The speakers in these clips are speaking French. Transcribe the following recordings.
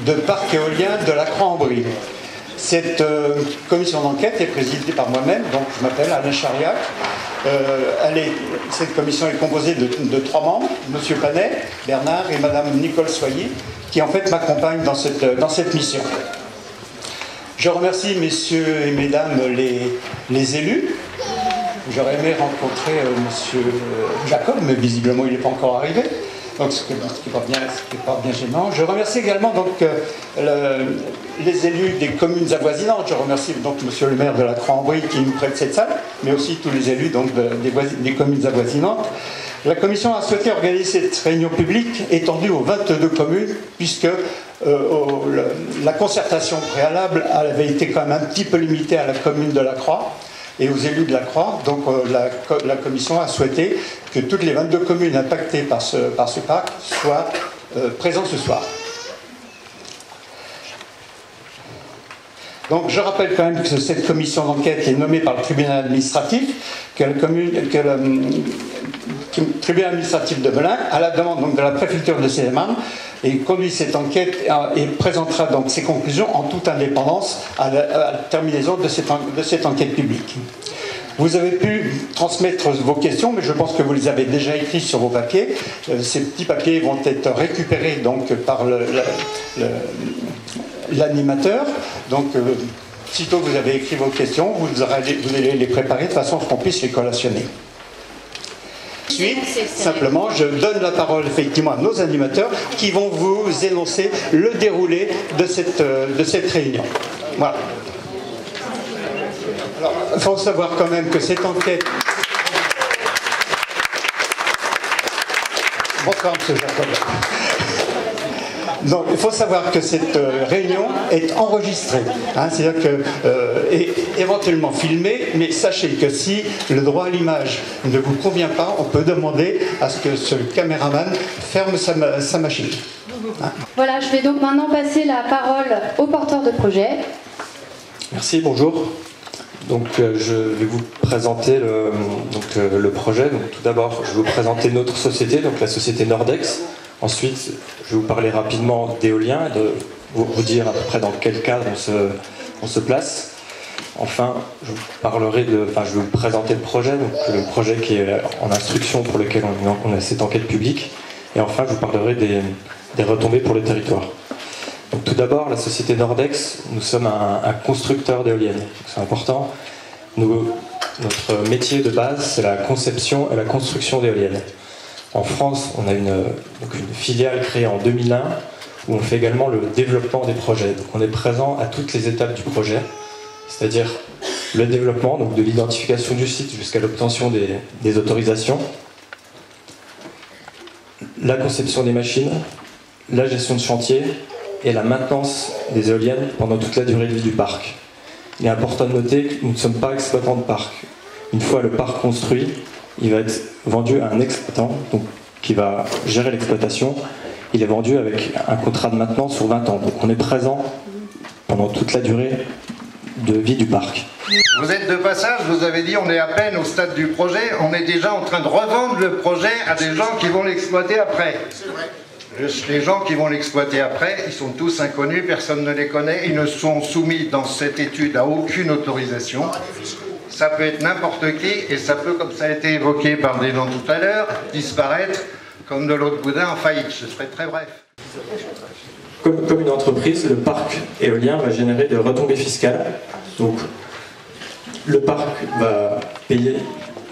De parc éolien de la Croix-en-Brie. Cette commission d'enquête est présidée par moi-même, donc je m'appelle Alain Chariac. Cette commission est composée de 3 membres, M. Panet, Bernard et Mme Nicole Soyer, qui en fait m'accompagnent dans cette mission. Je remercie messieurs et mesdames les élus. J'aurais aimé rencontrer M. Jacob, mais visiblement il n'est pas encore arrivé. Donc, ce qui n'est pas bien gênant. Je remercie également donc, les élus des communes avoisinantes. Je remercie donc monsieur le maire de la Croix-en-Brie qui nous prête cette salle, mais aussi tous les élus donc, des communes avoisinantes. La commission a souhaité organiser cette réunion publique étendue aux 22 communes, puisque la concertation préalable avait été quand même un petit peu limitée à la commune de la Croix et aux élus de la Croix. Donc la commission a souhaité que toutes les 22 communes impactées par ce parc soient présentes ce soir. Donc je rappelle quand même que cette commission d'enquête est nommée par le tribunal administratif, que le tribunal administratif de Belin, à la demande donc, de la préfecture de Seine-et-Marne, et conduit cette enquête et présentera donc ses conclusions en toute indépendance à la terminaison de cette enquête publique. Vous avez pu transmettre vos questions, mais je pense que vous les avez déjà écrites sur vos papiers. Ces petits papiers vont être récupérés donc, par l'animateur. Donc, sitôt que vous avez écrit vos questions, vous allez les préparer de façon à ce qu'on puisse les collationner. Ensuite, simplement, je donne la parole effectivement à nos animateurs qui vont vous énoncer le déroulé de cette réunion. Voilà. Alors, il faut savoir quand même que cette enquête... Bonsoir, M. Jacob. Donc, il faut savoir que cette réunion est enregistrée, hein, c'est-à-dire que éventuellement filmée, mais sachez que si le droit à l'image ne vous convient pas, on peut demander à ce que ce caméraman ferme sa machine. Hein. Voilà, je vais donc maintenant passer la parole au porteur de projet. Merci, bonjour. Donc, je vais vous présenter le projet. Donc, tout d'abord, je vais vous présenter notre société, donc la société Nordex. Ensuite, je vais vous parler rapidement d'éolien, de vous dire à peu près dans quel cadre on se place. Enfin, je vais vous présenter le projet qui est en instruction pour lequel on a cette enquête publique. Et enfin, je vous parlerai des retombées pour le territoire. Donc, tout d'abord, la société Nordex, nous sommes un constructeur d'éoliennes. C'est important. Notre métier de base, c'est la conception et la construction d'éoliennes. En France, on a une filiale créée en 2001 où on fait également le développement des projets. Donc on est présent à toutes les étapes du projet, c'est-à-dire le développement, donc de l'identification du site jusqu'à l'obtention des autorisations, la conception des machines, la gestion de chantier et la maintenance des éoliennes pendant toute la durée de vie du parc. Il est important de noter que nous ne sommes pas exploitants de parc. Une fois le parc construit, il va être vendu à un exploitant donc, qui va gérer l'exploitation. Il est vendu avec un contrat de maintenance sur 20 ans. Donc on est présent pendant toute la durée de vie du parc. Vous êtes de passage, vous avez dit on est à peine au stade du projet, on est déjà en train de revendre le projet à des gens qui vont l'exploiter après. C'est vrai. Les gens qui vont l'exploiter après, ils sont tous inconnus, personne ne les connaît, ils ne sont soumis dans cette étude à aucune autorisation. Ça peut être n'importe qui et ça peut, comme ça a été évoqué par des gens tout à l'heure, disparaître comme de l'eau de boudin en faillite. Ce serait très bref. Comme une entreprise, le parc éolien va générer des retombées fiscales. Donc, le parc va payer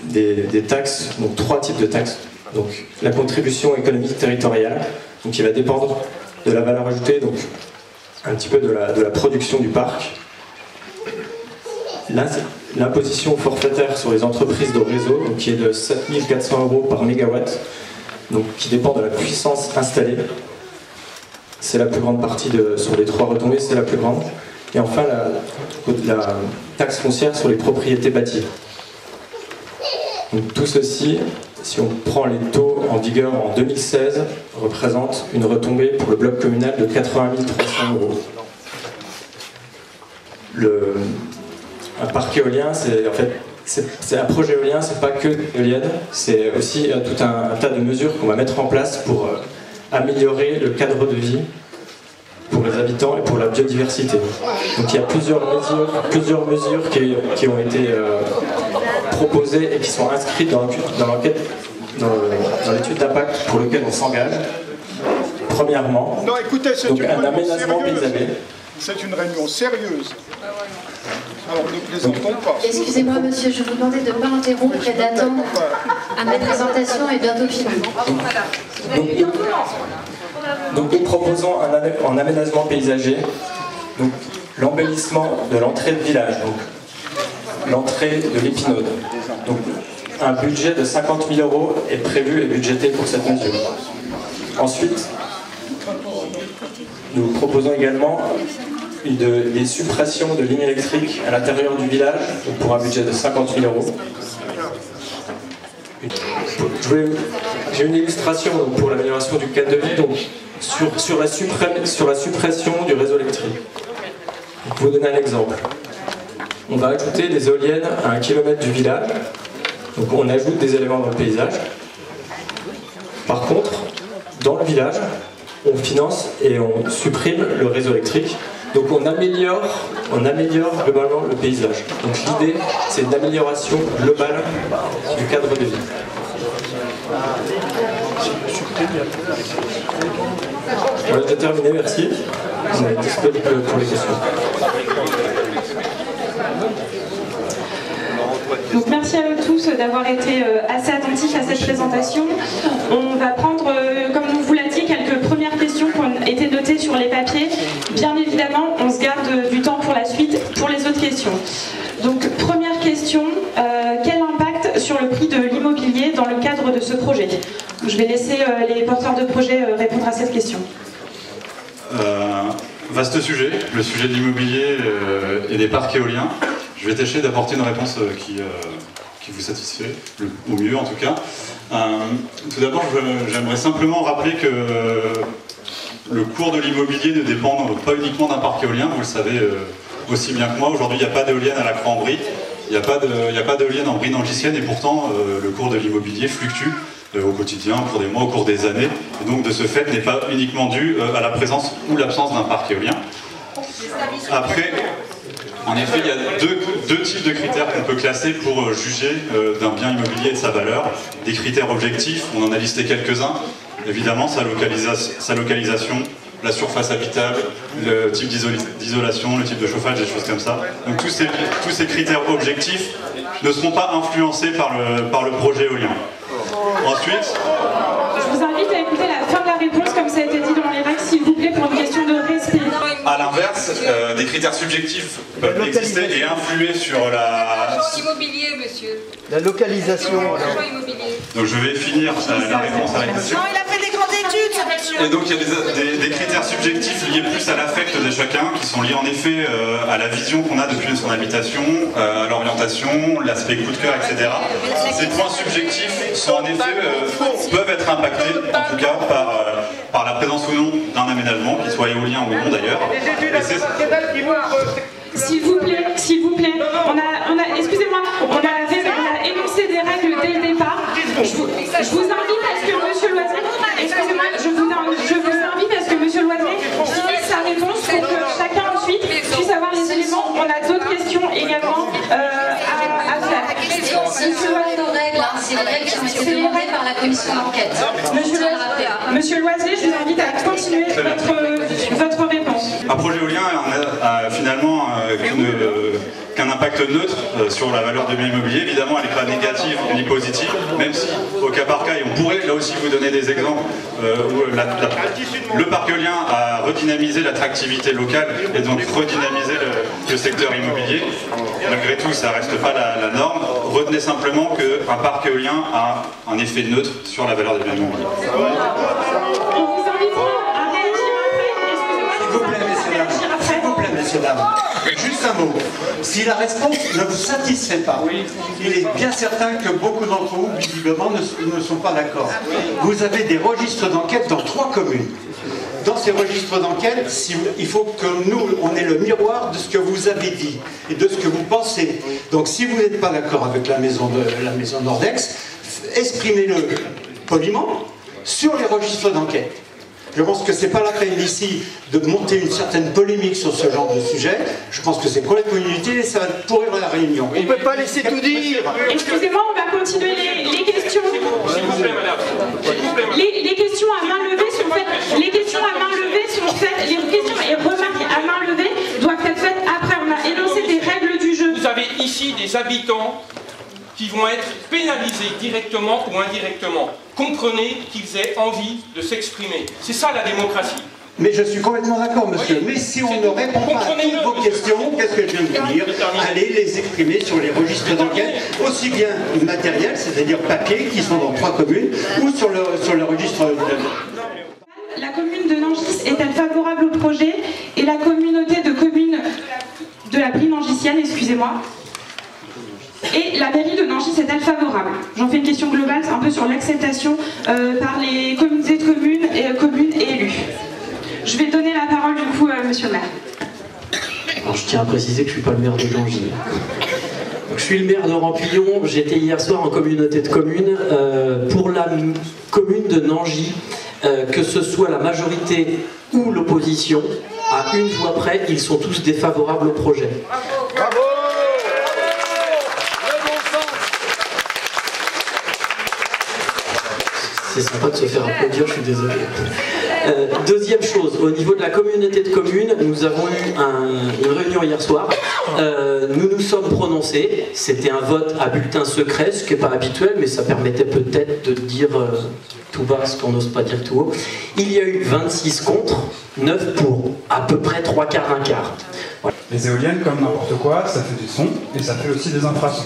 des taxes, donc 3 types de taxes. Donc, la contribution économique territoriale, donc qui va dépendre de la valeur ajoutée, donc un petit peu de la production du parc. l'imposition forfaitaire sur les entreprises de réseau, donc qui est de 7 400 € par mégawatt, donc qui dépend de la puissance installée. C'est la plus grande partie sur les 3 retombées, c'est la plus grande. Et enfin, la taxe foncière sur les propriétés bâties. Donc tout ceci, si on prend les taux en vigueur en 2016, représente une retombée pour le bloc communal de 80 300 €. Un parc éolien, c'est un projet éolien, c'est pas que éolienne, c'est aussi tout un tas de mesures qu'on va mettre en place pour améliorer le cadre de vie pour les habitants et pour la biodiversité. Donc il y a plusieurs mesures qui ont été proposées et qui sont inscrites dans l'étude d'impact pour lequel on s'engage. Premièrement, non, écoutez, donc un aménagement paysager. C'est une réunion sérieuse. Alors ne plaisantons pas. Excusez-moi monsieur, je vous demandais de ne pas interrompre et d'attendre. Ma présentation est bientôt finie. Donc nous proposons un aménagement paysager, donc l'embellissement de l'entrée de village, donc l'entrée de l'Épinaude. Donc un budget de 50 000 € est prévu et budgété pour cette mesure. Ensuite, nous proposons également des suppressions de lignes électriques à l'intérieur du village, donc pour un budget de 50 000 €. J'ai une illustration donc, pour l'amélioration du cadre de vie, donc, sur la suppression du réseau électrique. Donc, je vais vous donner un exemple. On va ajouter des éoliennes à 1 km du village, donc on ajoute des éléments dans le paysage. Par contre, dans le village, on finance et on supprime le réseau électrique. Donc on améliore globalement le paysage. Donc l'idée, c'est une amélioration globale du cadre de vie. Voilà, j'ai terminé, merci. On est disponible pour les questions. Donc merci à eux tous d'avoir été assez attentifs à cette présentation. On va prendre, comme on vous l'a dit, quelques premières questions qui ont été notées sur les papiers. Bien évidemment, on se garde du temps pour la suite, pour les autres questions. Donc première question, quel impact sur le prix de l'immobilier dans le cadre de ce projet? Je vais laisser les porteurs de projet répondre à cette question. Vaste sujet, le sujet de l'immobilier et des parcs éoliens. Je vais tâcher d'apporter une réponse qui vous satisfait, au mieux en tout cas. Tout d'abord, j'aimerais simplement rappeler que le cours de l'immobilier ne dépend pas uniquement d'un parc éolien, vous le savez aussi bien que moi. Aujourd'hui, il n'y a pas d'éolienne à la Croix-en-Brie, il n'y a pas d'éolienne en Brie-Nangissienne, et pourtant le cours de l'immobilier fluctue au quotidien, au cours des mois, au cours des années, et donc de ce fait n'est pas uniquement dû à la présence ou l'absence d'un parc éolien. Après, en effet, il y a deux types de critères qu'on peut classer pour juger d'un bien immobilier et de sa valeur. Des critères objectifs, on en a listé quelques-uns. Évidemment, sa localisation, la surface habitable, le type d'isolation, le type de chauffage, des choses comme ça. Donc tous ces critères objectifs ne seront pas influencés par le projet éolien. Ensuite, je vous invite à écouter la fin de la réponse, comme ça a été dit dans les règles, s'il vous plaît, pour une question de respect. à l'inverse, des critères subjectifs peuvent exister et influer sur la... immobilier, monsieur. La localisation. Donc je vais finir la réponse à la question. Non, il a fait des grandes études, ce monsieur. Et donc il y a des critères subjectifs liés plus à l'affect de chacun, qui sont liés en effet à la vision qu'on a depuis son habitation, à l'orientation, l'aspect coup de cœur, etc. Ces points subjectifs sont en effet, peuvent être impactés, en tout cas, par la présence ou non d'un aménagement, qu'il soit éolien ou non d'ailleurs. S'il vous plaît, excusez-moi, on a énoncé des règles dès le départ. Je vous invite à ce que Monsieur Loisier, excusez-moi, je vous invite à ce que Monsieur Loisier finisse sa réponse pour que chacun ensuite puisse avoir les éléments. On a d'autres questions également à faire. C'est nos règles, c'est les règles qui ont été demandées par la commission d'enquête. Monsieur Loisier, je vous invite à continuer votre réponse. Un projet éolien a finalement qu'un impact neutre sur la valeur de bien immobilier. Évidemment, elle n'est pas négative ni positive, même si au cas par cas, et on pourrait là aussi vous donner des exemples où le parc éolien a redynamisé l'attractivité locale et donc redynamisé le secteur immobilier. malgré tout, ça reste pas la norme. Retenez simplement qu'un parc éolien a un effet neutre sur la valeur des biens immobiliers. On vous invitera à réagir après. S'il vous plaît, messieurs, dames. Juste un mot. Si la réponse ne vous satisfait pas, il est bien certain que beaucoup d'entre vous, visiblement, ne sont pas d'accord. Vous avez des registres d'enquête dans 3 communes. Dans ces registres d'enquête, il faut que nous, on ait le miroir de ce que vous avez dit et de ce que vous pensez. Donc si vous n'êtes pas d'accord avec la maison Nordex, exprimez-le poliment sur les registres d'enquête. Je pense que c'est pas la peine ici de monter une certaine polémique sur ce genre de sujet. Je pense que c'est complètement inutile et ça va pourrir la réunion. On ne peut pas laisser tout dire. Excusez-moi, on va continuer les questions. S'il vous plaît, madame. Les questions à main levée sont faites. Les questions à main levée sont faites. Les questions et remarques à main levée doivent être faites après. On a énoncé des règles du jeu. Vous avez ici des habitants qui vont être pénalisés directement ou indirectement. Comprenez qu'ils aient envie de s'exprimer. C'est ça la démocratie. Mais je suis complètement d'accord, monsieur. Mais si on ne répond pas à toutes vos questions, qu'est-ce que je viens de vous dire? Allez les exprimer sur les registres d'enquête, aussi bien matériels, c'est-à-dire papier, qui sont dans 3 communes, ou sur le registre. La commune de Nangis est-elle favorable au projet? Et la communauté de communes de la Brie nangisienne, excusez-moi. Et la mairie de Nangis est-elle favorable? J'en fais une question globale, c'est un peu sur l'acceptation par les communautés de communes et élus. Je vais donner la parole du coup à monsieur le maire. Alors, je tiens à préciser que je ne suis pas le maire de Nangis. Je suis le maire de Rampillon. J'étais hier soir en communauté de communes. Pour la commune de Nangis, que ce soit la majorité ou l'opposition, à une voix près, ils sont tous défavorables au projet. Bravo. C'est sympa de se faire applaudir, je suis désolé. Deuxième chose, au niveau de la communauté de communes, nous avons eu une réunion hier soir. Nous nous sommes prononcés. C'était un vote à bulletin secret, ce qui n'est pas habituel, mais ça permettait peut-être de dire tout bas ce qu'on n'ose pas dire tout haut. Il y a eu 26 contre, 9 pour, à peu près 3 quarts, 1 quart. Voilà. Les éoliennes, comme n'importe quoi, ça fait du son et ça fait aussi des infrasons.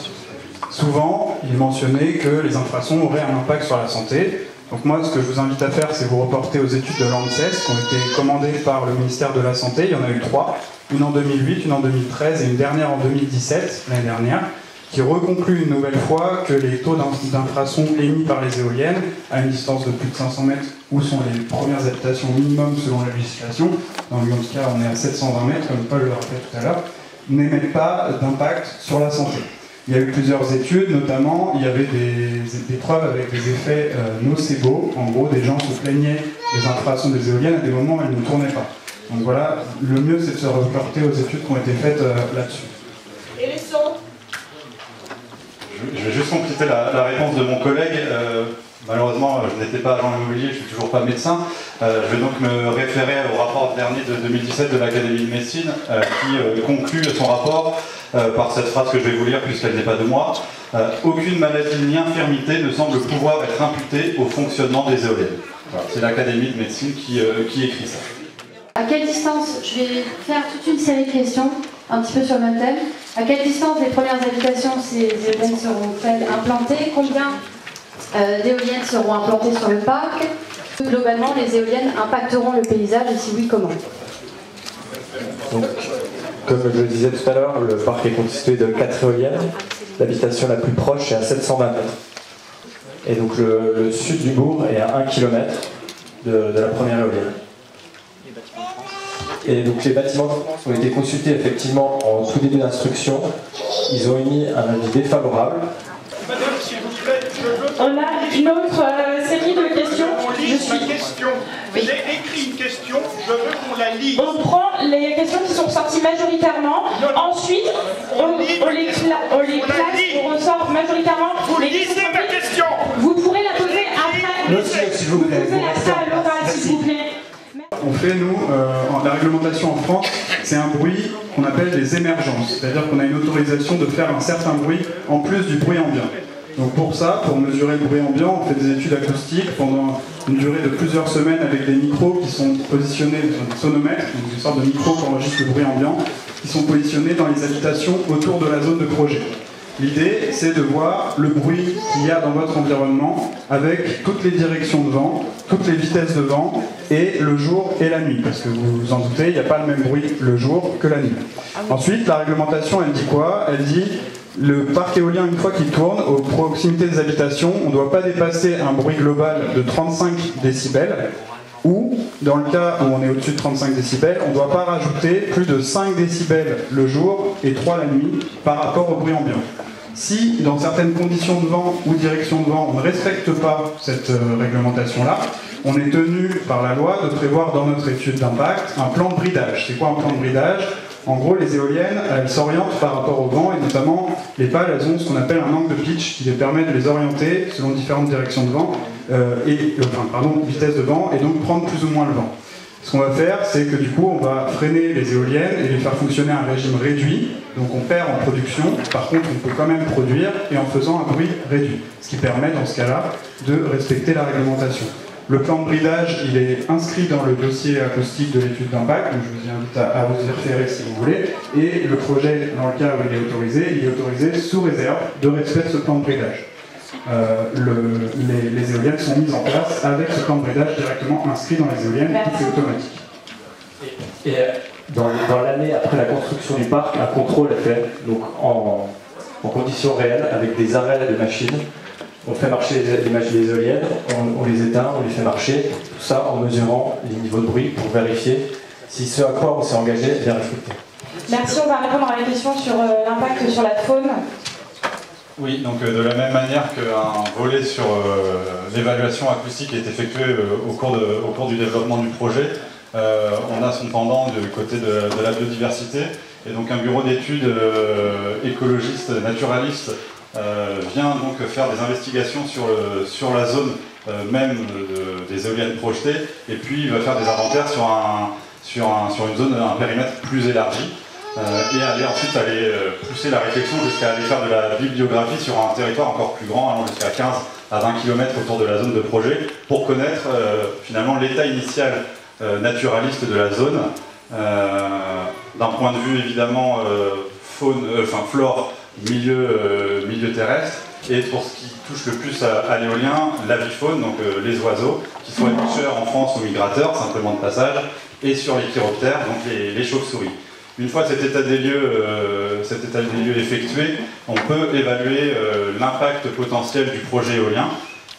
Souvent, il mentionnait que les infrasons auraient un impact sur la santé. Donc moi, ce que je vous invite à faire, c'est vous reporter aux études de l'ANSES qui ont été commandées par le ministère de la Santé. Il y en a eu 3, une en 2008, une en 2013 et une dernière en 2017, l'année dernière, qui reconclut une nouvelle fois que les taux d'infrasons émis par les éoliennes, à une distance de plus de 500 mètres, où sont les premières habitations minimum selon la législation, dans le cas on est à 720 mètres, comme Paul le rappelait tout à l'heure, n'émettent pas d'impact sur la santé. Il y a eu plusieurs études, notamment il y avait des preuves avec des effets nocebo. En gros, des gens se plaignaient des infrasons des éoliennes à des moments où elles ne tournaient pas. Donc voilà, le mieux c'est de se reporter aux études qui ont été faites là-dessus. Et les sons? Je vais juste compléter la réponse de mon collègue. Malheureusement, je n'étais pas agent immobilier, je ne suis toujours pas médecin. Je vais donc me référer au rapport dernier de 2017 de l'Académie de médecine qui conclut son rapport par cette phrase que je vais vous lire puisqu'elle n'est pas de moi. Aucune maladie ni infirmité ne semble pouvoir être imputée au fonctionnement des éoliennes. Voilà, c'est l'Académie de médecine qui écrit ça. À quelle distance, je vais faire toute une série de questions, un petit peu sur le même thème. À quelle distance les premières habitations ces éoliennes seront-elles implantées? Combien d'éoliennes seront implantées sur le parc? Globalement, les éoliennes impacteront le paysage et si oui, comment? Donc, comme je le disais tout à l'heure, le parc est constitué de 4 éoliennes. L'habitation la plus proche est à 720 mètres. Et donc le sud du bourg est à 1 km de la première éolienne. Et donc les bâtiments ont été consultés effectivement en tout début d'instruction. Ils ont émis un avis défavorable. Madame, s'il vous plaît, je veux... On a une autre série de questions. J'ai écrit une question, je veux qu'on la lise. On prend les questions qui sont ressorties majoritairement. Ensuite, on les place, on ressort majoritairement. Vous lisez ma question. Vous pourrez la poser après. Monsieur, s'il vous plaît. Vous posez la salle à l'oral, s'il vous plaît. On fait, nous, la réglementation en France, c'est un bruit qu'on appelle des émergences. C'est-à-dire qu'on a une autorisation de faire un certain bruit en plus du bruit ambiant. Donc pour ça, pour mesurer le bruit ambiant, on fait des études acoustiques pendant une durée de plusieurs semaines avec des micros qui sont positionnés sur des sonomètres, donc une sorte de micro qui enregistre le bruit ambiant, qui qui sont positionnés dans les habitations autour de la zone de projet. L'idée, c'est de voir le bruit qu'il y a dans votre environnement avec toutes les directions de vent, toutes les vitesses de vent, et le jour et la nuit, parce que vous vous en doutez, il n'y a pas le même bruit le jour que la nuit. Ensuite, la réglementation, elle dit quoi? Elle dit le parc éolien, une fois qu'il tourne, aux proximités des habitations, on ne doit pas dépasser un bruit global de 35 décibels, ou, dans le cas où on est au-dessus de 35 décibels, on ne doit pas rajouter plus de 5 décibels le jour et 3 la nuit par rapport au bruit ambiant. Si, dans certaines conditions de vent ou direction de vent, on ne respecte pas cette réglementation-là, on est tenu par la loi de prévoir dans notre étude d'impact un plan de bridage. C'est quoi un plan de bridage? En gros, les éoliennes, elles s'orientent par rapport au vent, et notamment les pales, elles ont ce qu'on appelle un angle de pitch qui les permet de les orienter selon différentes directions de vent, vitesse de vent, et donc prendre plus ou moins le vent. Ce qu'on va faire, c'est que du coup, on va freiner les éoliennes et les faire fonctionner à un régime réduit, donc on perd en production, par contre on peut quand même produire, et en faisant un bruit réduit, ce qui permet dans ce cas-là de respecter la réglementation. Le plan de bridage, il est inscrit dans le dossier acoustique de l'étude d'impact, donc je vous invite à vous y référer si vous voulez, et le projet, dans le cas où il est autorisé sous réserve de respect de ce plan de bridage. Les éoliennes sont mises en place avec ce plan de bridage directement inscrit dans les éoliennes, et tout est automatique. Et dans l'année après la construction du parc, un contrôle est fait, donc en conditions réelles, avec des arrêts de machines. On fait marcher les éoliennes, on les éteint, on les fait marcher, tout ça en mesurant les niveaux de bruit pour vérifier si ce à quoi on s'est engagé est bien respecté. Merci, on va répondre à la question sur l'impact sur la faune. Oui, donc de la même manière qu'un volet sur l'évaluation acoustique est effectué au cours du développement du projet, on a son pendant du côté de la biodiversité, et donc un bureau d'études écologiste, naturaliste, vient donc faire des investigations sur la zone même des éoliennes projetées, et puis il va faire des inventaires sur une zone, un périmètre plus élargi, et ensuite aller pousser la réflexion jusqu'à aller faire de la bibliographie sur un territoire encore plus grand, allant jusqu'à 15 à 20 km autour de la zone de projet, pour connaître finalement l'état initial naturaliste de la zone, d'un point de vue évidemment flore, milieu terrestre, et pour ce qui touche le plus à l'éolien, l'avifaune, donc les oiseaux, qui sont nicheurs en France ou migrateurs, simplement de passage, et sur les chiroptères, donc les chauves-souris. Une fois cet état des lieux effectué, on peut évaluer l'impact potentiel du projet éolien,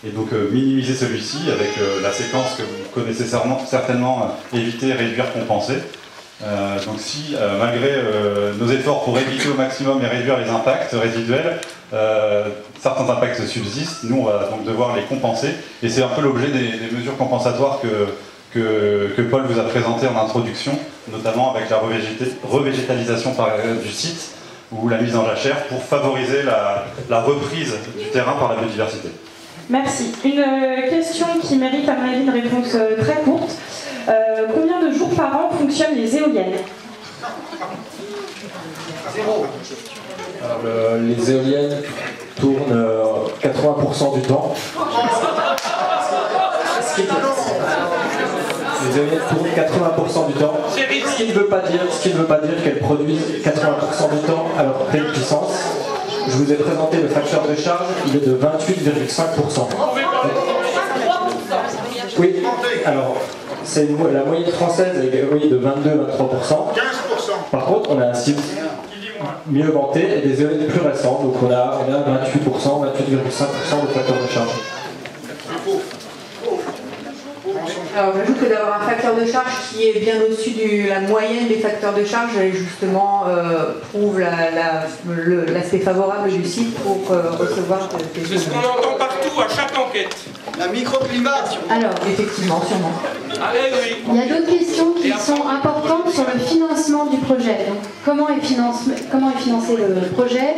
et donc minimiser celui-ci avec la séquence que vous connaissez certainement, éviter, réduire, compenser. Donc si, malgré nos efforts pour éviter au maximum et réduire les impacts résiduels, certains impacts subsistent, nous on va donc devoir les compenser, et c'est un peu l'objet des mesures compensatoires que Paul vous a présenté en introduction, notamment avec la revégétalisation du site ou la mise en jachère pour favoriser la reprise du terrain par la biodiversité. Merci. Une question qui mérite à mon avis une réponse très courte. Combien de jours par an fonctionnent les éoliennes? Zéro. Alors, les éoliennes tournent 80% du temps. Les éoliennes tournent 80% du temps, ce qui ne veut pas dire qu'elles produisent 80% du temps à leur pleine puissance. Je vous ai présenté le facteur de charge, il est de 28,5%. Oui, alors la moyenne française est de 22-23%. Par contre, on a un site mieux vanté et des éoliennes plus récentes, donc on a 28%, 28,5% de facteur de charge. Alors j'ajoute que d'avoir un facteur de charge qui est bien au-dessus de la moyenne des facteurs de charge, justement prouve l'aspect favorable du site pour recevoir des... C'est ce qu'on entend partout à chaque enquête. La microclimat. Alors effectivement, sûrement. Oui. Il y a d'autres questions qui sont importantes sur le financement du projet. Donc, comment est financé le projet?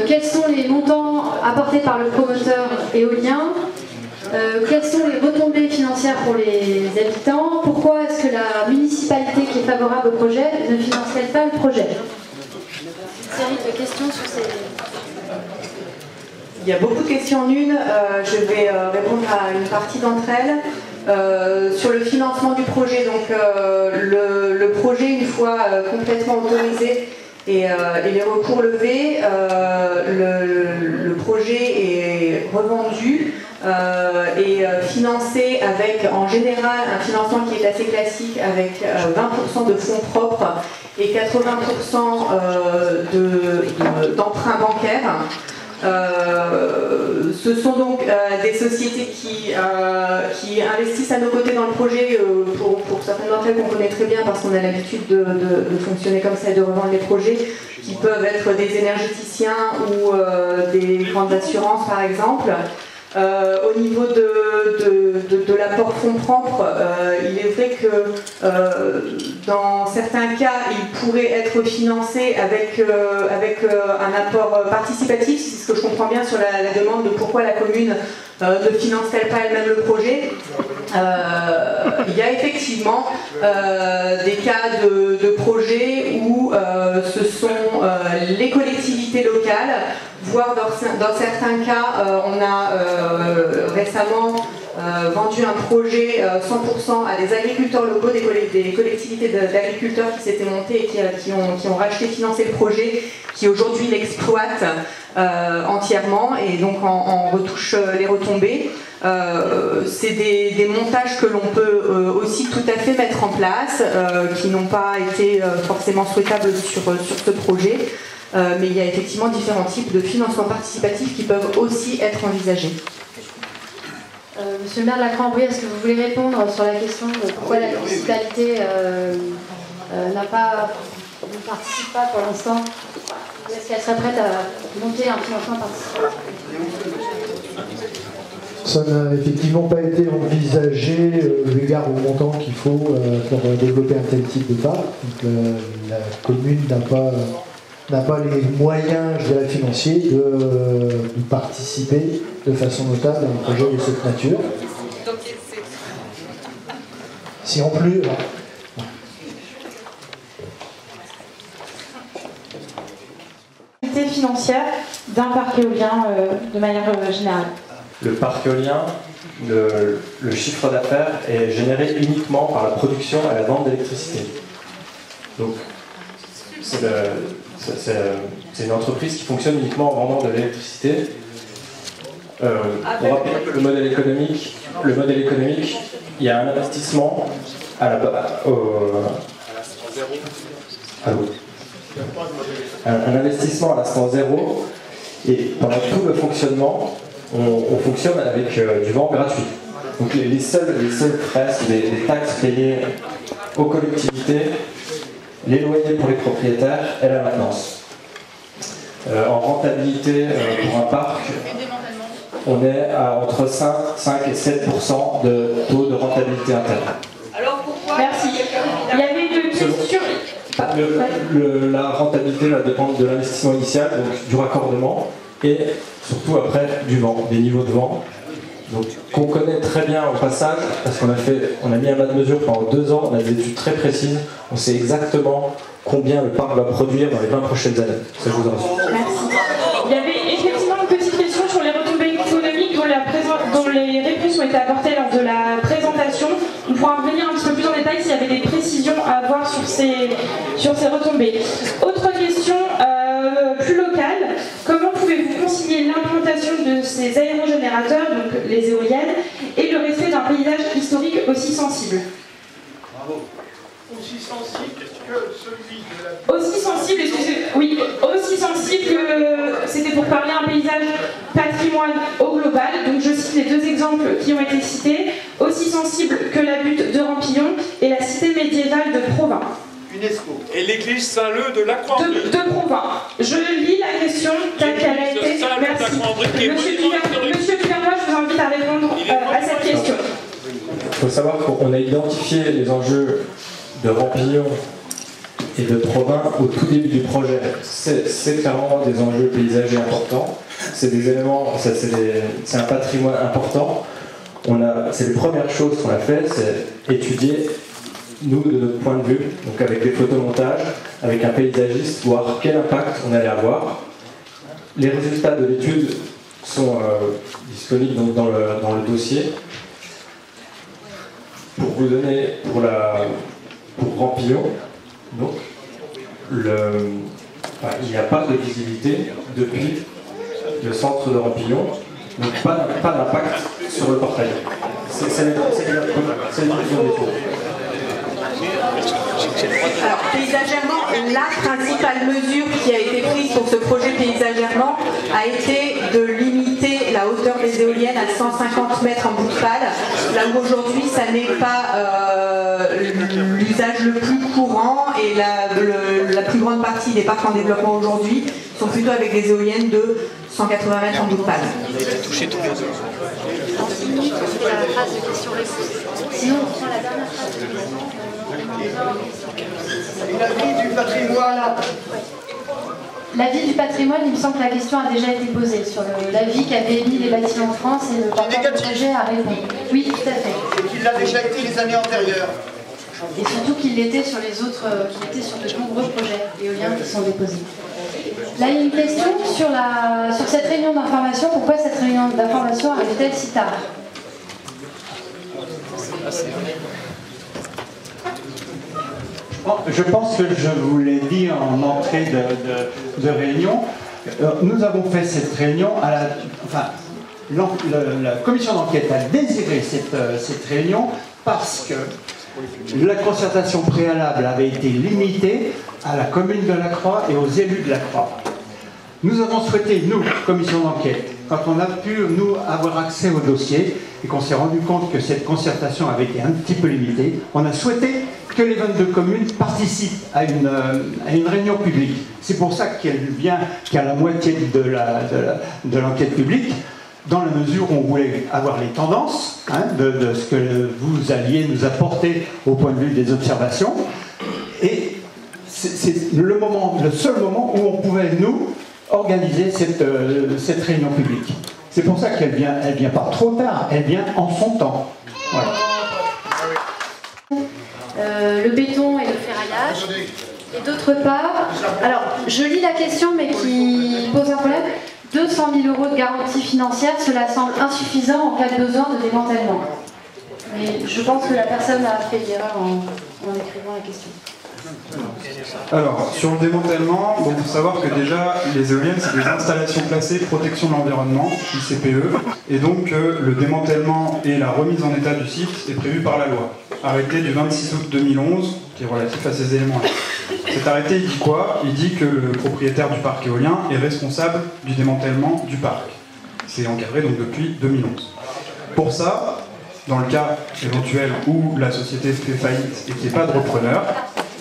Quels sont les montants apportés par le promoteur éolien? Quelles sont les retombées financières pour les habitants? Pourquoi est-ce que la municipalité qui est favorable au projet ne finance-t-elle pas le projet? Une série de questions sur ces... Il y a beaucoup de questions en une. Je vais répondre à une partie d'entre elles. Sur le financement du projet, donc le projet, une fois complètement autorisé et les recours levés, le projet est revendu et financé avec, en général, un financement qui est assez classique avec 20% de fonds propres et 80% d'emprunts bancaires. Ce sont donc des sociétés qui investissent à nos côtés dans le projet, pour certaines d'entre elles qu'on connaît très bien parce qu'on a l'habitude de fonctionner comme ça et de revendre les projets, qui peuvent être des énergéticiens ou des grandes assurances par exemple. Au niveau de l'apport fonds propres, il est vrai que dans certains cas, il pourrait être financé avec un apport participatif, c'est ce que je comprends bien sur la demande de pourquoi la commune ne finance-t-elle pas elle-même le projet. Il y a effectivement des cas de projets où ce sont les collectivités locales, voire dans certains cas, on a récemment vendu un projet 100% à des agriculteurs locaux, des collectivités d'agriculteurs qui s'étaient montées et qui ont racheté, financé le projet, qui aujourd'hui l'exploitent entièrement et donc en retouche les retombées. C'est des montages que l'on peut aussi tout à fait mettre en place, qui n'ont pas été forcément souhaitables sur ce projet. Mais il y a effectivement différents types de financement participatif qui peuvent aussi être envisagés. Monsieur le maire de la Cambrie, est-ce que vous voulez répondre sur la question de pourquoi la municipalité ne participe pas pour l'instant? Est-ce qu'elle serait prête à monter un financement participatif? Ça n'a effectivement pas été envisagé eu égard au montant qu'il faut pour développer un tel type de parc. Donc, la commune n'a pas les moyens, je dirais, financiers de participer de façon notable à un projet de cette nature. Si en plus... Financière d'un parc éolien de manière générale. Le parc éolien, le chiffre d'affaires est généré uniquement par la production et la vente d'électricité. Donc, c'est une entreprise qui fonctionne uniquement en vendant de l'électricité. Pour rappeler un peu le modèle économique, il y a un investissement un investissement à l'instant zéro, et pendant tout le fonctionnement, on fonctionne avec du vent gratuit. Donc les seuls frais, les taxes payées aux collectivités, les loyers pour les propriétaires et la maintenance. En rentabilité pour un parc, on est à entre 5 et 7% de taux de rentabilité interne. Alors pourquoi? Merci. Il y avait une question. La rentabilité va dépendre de l'investissement initial, donc du raccordement, et surtout après du vent, des niveaux de vent. Donc qu'on connaît très bien au passage, parce qu'on a mis un mode de mesure pendant 2 ans, on a des études très précises, on sait exactement combien le parc va produire dans les 20 prochaines années. Ça, je vous en remercie. Merci. Il y avait effectivement une petite question sur les retombées économiques dont les réponses ont été apportées lors de la présentation. On pourra revenir un petit peu plus en détail s'il y avait des précisions à avoir sur ces retombées. Autre question plus locale, comment pouvez-vous concilier l'implantation de ces aérogénérateurs, donc les éoliennes, et le respect d'un paysage historique aussi sensible? Bravo. Aussi sensible que celui de la... Aussi sensible, oui, aussi sensible que... C'était pour parler un paysage patrimoine au global, donc je cite les 2 exemples qui ont été cités, aussi sensible que la butte de Rampillon et la cité médiévale de Provins. UNESCO. Et l'église Saint-Leu de la Cambrie. De Provins. Je lis la question telle qu'elle a été. Merci. Monsieur Duvernois, je vous invite à répondre à cette question. Il faut savoir qu'on a identifié les enjeux de Rampillon et de Provins au tout début du projet. C'est clairement des enjeux paysagers importants. C'est des éléments, c'est un patrimoine important. C'est les premières choses qu'on a fait, c'est étudier, nous, de notre point de vue, donc avec des photomontages, avec un paysagiste, voir quel impact on allait avoir. Les résultats de l'étude sont disponibles donc dans le dossier. pour vous donner, pour Rampillon, donc, il n'y a pas de visibilité depuis le centre de Rampillon, donc pas d'impact sur le portail. C'est une vision des tours. Alors, paysagèrement, la principale mesure qui a été prise pour ce projet paysagèrement a été de limiter la hauteur des éoliennes à 150 mètres en bout de pale, là où aujourd'hui ça n'est pas l'usage le plus courant et la plus grande partie des parcs en développement aujourd'hui sont plutôt avec des éoliennes de 180 mètres en bout de pale. Sinon, on prend la dernière phrase. L'avis du patrimoine. L'avis du patrimoine, il me semble que la question a déjà été posée sur l'avis qu'avaient émis les bâtiments de France et le porteur du projet a répondu. Oui, tout à fait. Et qu'il l'a déjà été les années antérieures. Et surtout qu'il l'était sur les autres, qu'il était sur de nombreux projets éoliens qui sont déposés. Là, il y a une question sur cette réunion d'information. Pourquoi cette réunion d'information arrive-t-elle si tard ? Je pense que je vous l'ai dit en entrée de réunion. Nous avons fait cette réunion la commission d'enquête a désiré cette réunion parce que la concertation préalable avait été limitée à la commune de La Croix et aux élus de La Croix. Nous avons souhaité, nous, commission d'enquête, quand on a pu, nous, avoir accès au dossier et qu'on s'est rendu compte que cette concertation avait été un petit peu limitée, on a souhaité que les 22 communes participent à une réunion publique. C'est pour ça qu'elle vient qu'à la moitié de l'enquête publique, dans la mesure où on voulait avoir les tendances de ce que vous alliez nous apporter au point de vue des observations. Et c'est le seul moment où on pouvait, nous, organiser cette réunion publique. C'est pour ça qu'elle vient pas trop tard, elle vient en son temps. Voilà. Le béton et le ferraillage. Et d'autre part, alors je lis la question mais qui pose un problème. 200 000 € de garantie financière, cela semble insuffisant en cas de besoin de démantèlement. Mais je pense que la personne a fait l'erreur en écrivant la question. Alors, sur le démantèlement, il faut savoir que déjà, les éoliennes, c'est des installations classées protection de l'environnement, ICPE, et donc le démantèlement et la remise en état du site est prévu par la loi. Arrêté du 26 août 2011, qui est relatif à ces éléments-là. Cet arrêté, il dit quoi? Il dit que le propriétaire du parc éolien est responsable du démantèlement du parc. C'est encadré donc depuis 2011. Pour ça, dans le cas éventuel où la société fait faillite et qu'il n'y ait pas de repreneur,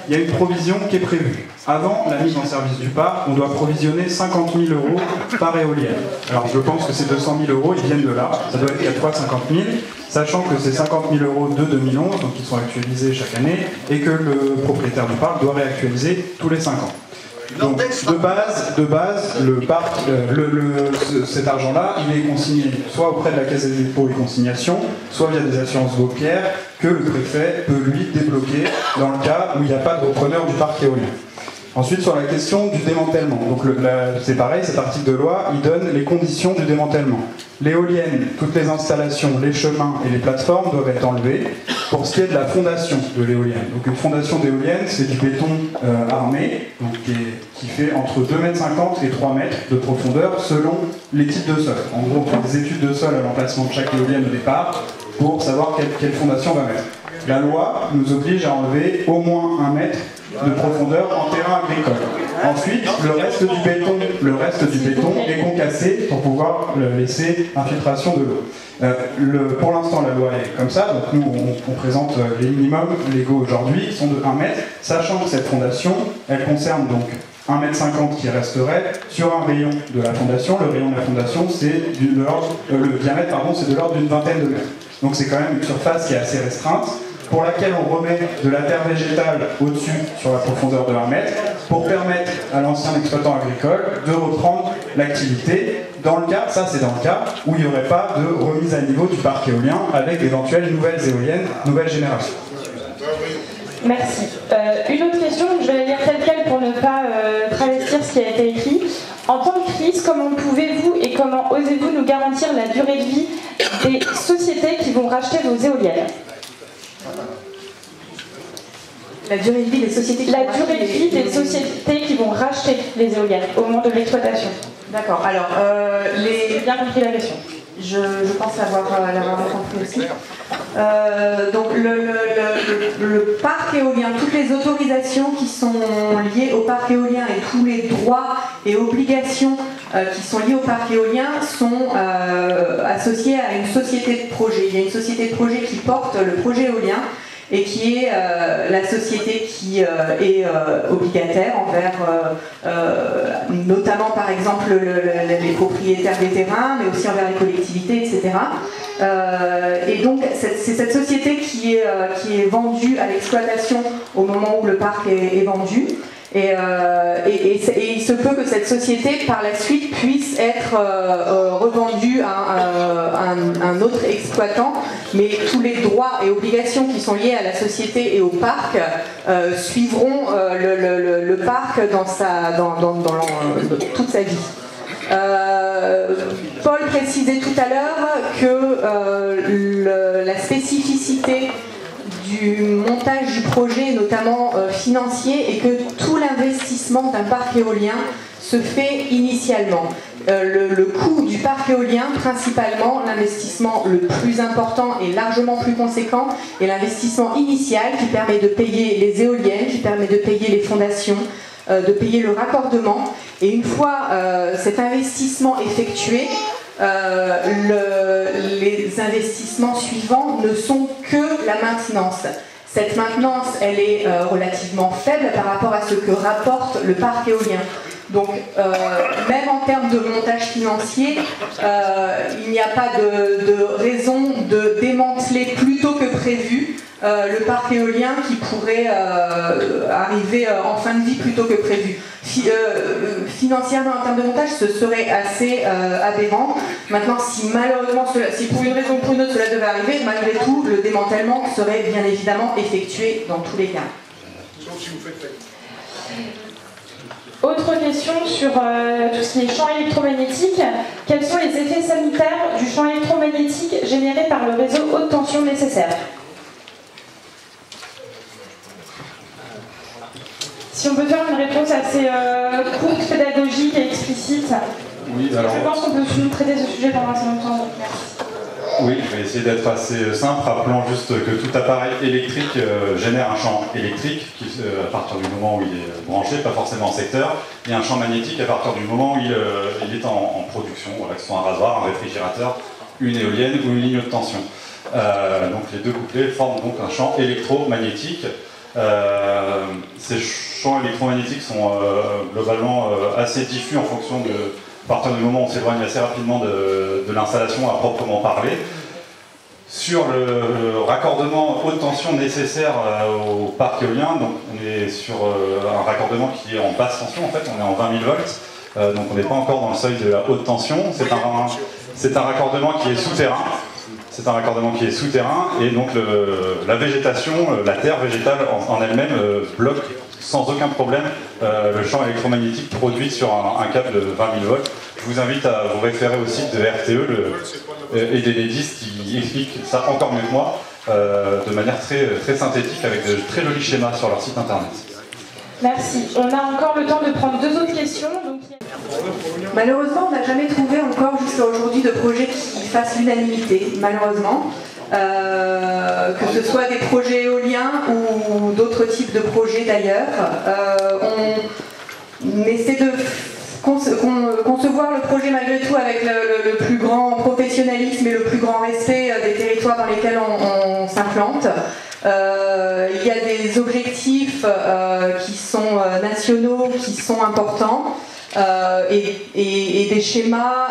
il y a une provision qui est prévue. Avant la mise en service du parc, on doit provisionner 50 000 € par éolienne. Alors je pense que ces 200 000 €, ils viennent de là, ça doit être 4 fois 50 000, sachant que c'est 50 000 € de 2011, donc ils sont actualisés chaque année, et que le propriétaire du parc doit réactualiser tous les 5 ans. Donc de base, le parc, cet argent-là, il est consigné soit auprès de la Caisse des dépôts et consignations, soit via des assurances bancaires que le préfet peut lui débloquer dans le cas où il n'y a pas de repreneur du parc éolien. Ensuite, sur la question du démantèlement, donc c'est pareil, cet article de loi, il donne les conditions du démantèlement. L'éolienne, toutes les installations, les chemins et les plateformes doivent être enlevés. Pour ce qui est de la fondation de l'éolienne, donc une fondation d'éolienne, c'est du béton armé, donc qui fait entre 2,50 m et 3 m de profondeur selon les types de sol. En gros, on fait des études de sol à l'emplacement de chaque éolienne au départ pour savoir quelle fondation on va mettre. La loi nous oblige à enlever au moins 1 mètre de profondeur en terrain agricole. Ensuite, le reste du béton est concassé pour pouvoir laisser infiltration de l'eau. Pour l'instant, la loi est comme ça, donc nous on présente les minimums légaux aujourd'hui qui sont de 1 mètre, sachant que cette fondation, elle concerne donc 1,50 m qui resterait sur un rayon de la fondation. Le rayon de la fondation, c'est le diamètre, c'est de l'ordre d'une vingtaine de mètres. Donc c'est quand même une surface qui est assez restreinte, pour laquelle on remet de la terre végétale au-dessus sur la profondeur de 1 mètre pour permettre à l'ancien exploitant agricole de reprendre l'activité. Ça c'est dans le cas où il n'y aurait pas de remise à niveau du parc éolien avec d'éventuelles nouvelles éoliennes, nouvelle génération. Merci. Une autre question, je vais la lire telle quelle pour ne pas travestir ce qui a été écrit. En temps de crise, comment pouvez-vous et comment osez-vous nous garantir la durée de vie des sociétés qui vont racheter vos éoliennes ? La durée de vie des sociétés qui La durée de vie des sociétés qui vont racheter les éoliennes au moment de l'exploitation. D'accord. Alors, J'ai bien compris la question. Je pense l'avoir compris aussi. Donc le parc éolien, toutes les autorisations qui sont liées au parc éolien et tous les droits et obligations qui sont liés au parc éolien sont associés à une société de projet. Il y a une société de projet qui porte le projet éolien et qui est la société qui est obligataire envers notamment par exemple les propriétaires des terrains, mais aussi envers les collectivités, etc. Et donc c'est cette société qui est vendue à l'exploitation au moment où le parc est vendu. Et il se peut que cette société, par la suite, puisse être revendue à un autre exploitant, mais tous les droits et obligations qui sont liés à la société et au parc suivront le parc dans toute sa vie. Paul précisait tout à l'heure que la spécificité du montage du projet, notamment financier, et que tout l'investissement d'un parc éolien se fait initialement. Le coût du parc éolien, principalement, l'investissement le plus important et largement plus conséquent, est l'investissement initial qui permet de payer les éoliennes, qui permet de payer les fondations, de payer le raccordement. Et une fois cet investissement effectué, les investissements suivants ne sont que la maintenance. Cette maintenance, elle est relativement faible par rapport à ce que rapporte le parc éolien. Donc, même en termes de montage financier, il n'y a pas de raison de démanteler plus tôt que prévu le parc éolien qui pourrait arriver en fin de vie plus tôt que prévu. Financièrement, en termes de montage, ce serait assez aberrant. Maintenant, si malheureusement, si pour une raison ou pour une autre cela devait arriver, malgré tout, le démantèlement serait bien évidemment effectué dans tous les cas. Sauf si vous faites faillite. Autre question sur tout ce qui est champ électromagnétique. Quels sont les effets sanitaires du champ électromagnétique généré par le réseau haute tension nécessaire? Si on peut faire une réponse assez courte, pédagogique et explicite. Oui, alors... Je pense qu'on peut traiter ce sujet pendant assez longtemps. Donc merci. Oui, je vais essayer d'être assez simple, rappelant juste que tout appareil électrique génère un champ électrique qui, à partir du moment où il est branché, pas forcément en secteur, et un champ magnétique à partir du moment où il est en production, voilà, que ce soit un rasoir, un réfrigérateur, une éolienne ou une ligne haute tension. Donc les deux couplets forment donc un champ électromagnétique. Ces champs électromagnétiques sont globalement assez diffus en fonction de... À partir du moment où on s'éloigne assez rapidement de l'installation à proprement parler. Sur le raccordement haute tension nécessaire au parc éolien, donc on est sur un raccordement qui est en basse tension, en fait, on est en 20 000 volts, donc on n'est pas encore dans le seuil de la haute tension. C'est un raccordement qui est souterrain. C'est un raccordement qui est souterrain, et donc la végétation, la terre végétale en elle-même bloque sans aucun problème le champ électromagnétique produit sur un câble de 20 000 volts. Je vous invite à vous référer au site de RTE et d'Enedis qui expliquent ça encore mieux que moi de manière très, très synthétique avec de très jolis schémas sur leur site internet. Merci. On a encore le temps de prendre deux autres questions. Donc... Malheureusement, on n'a jamais trouvé encore jusqu'à aujourd'hui de projet qui fasse l'unanimité, malheureusement. Que ce soit des projets éoliens ou d'autres types de projets d'ailleurs. On essaie de concevoir le projet malgré tout avec le plus grand professionnalisme et le plus grand respect des territoires dans lesquels on s'implante. Il y a des objectifs qui sont nationaux, qui sont importants. Et des schémas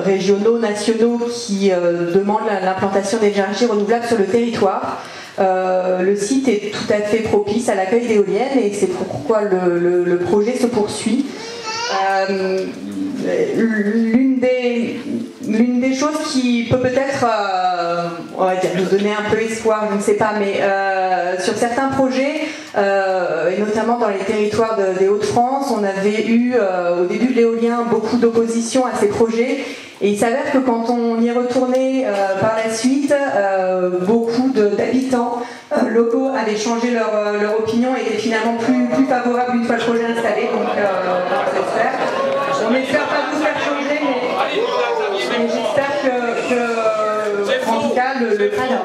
régionaux, nationaux qui demandent l'implantation d'énergie renouvelable sur le territoire. Le site est tout à fait propice à l'accueil d'éoliennes et c'est pourquoi le projet se poursuit. L'une des choses qui peut peut-être on va dire, nous donner un peu espoir, je ne sais pas, mais sur certains projets, et notamment dans les territoires des Hauts-de-France, on avait eu au début de l'éolien beaucoup d'opposition à ces projets Et il s'avère que quand on y est retourné par la suite, beaucoup d'habitants locaux avaient changé leur opinion et étaient finalement plus favorables une fois le projet installé. Donc on espère pas vous faire changer, mais j'espère que en tout cas Alors,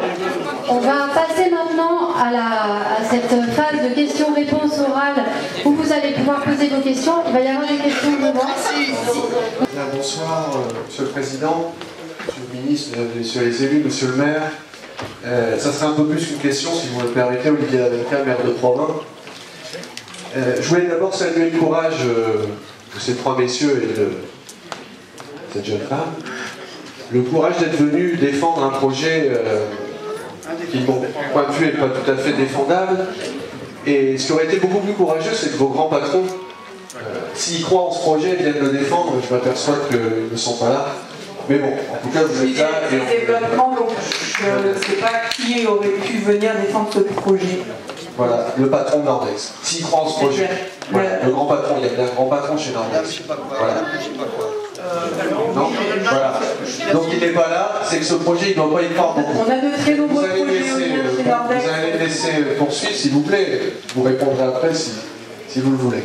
on va passer maintenant à cette phase de questions-réponses orales où vous allez pouvoir poser vos questions. Il va y avoir des questions devant. Bonsoir, Monsieur le Président, Monsieur le Ministre, Messieurs les élus, Monsieur le maire. Ça sera un peu plus qu'une question, si vous me le permettez, Olivier Lavenca, maire de Provins. Je voulais d'abord saluer le courage de ces trois messieurs et de cette jeune femme. Le courage d'être venus défendre un projet qui, de mon point de vue, n'est pas tout à fait défendable. Et ce qui aurait été beaucoup plus courageux, c'est que vos grands patrons, s'ils croient en ce projet, viennent le défendre. Je m'aperçois qu'ils ne sont pas là. Mais bon, en tout cas, vous êtes là. Et développement, donc je ne sais pas qui aurait pu venir défendre ce projet. Voilà, le patron de Nordex. S'il croit en ce projet. Voilà, le grand patron, il y a un grand patron chez Nordex. Voilà. Non, voilà. Donc il n'est pas là, c'est que ce projet, il ne doit pas y croire beaucoup. On a de très nombreux projets chez Nordex. Vous allez me laisser poursuivre, s'il vous plaît. Vous répondrez après si vous le voulez.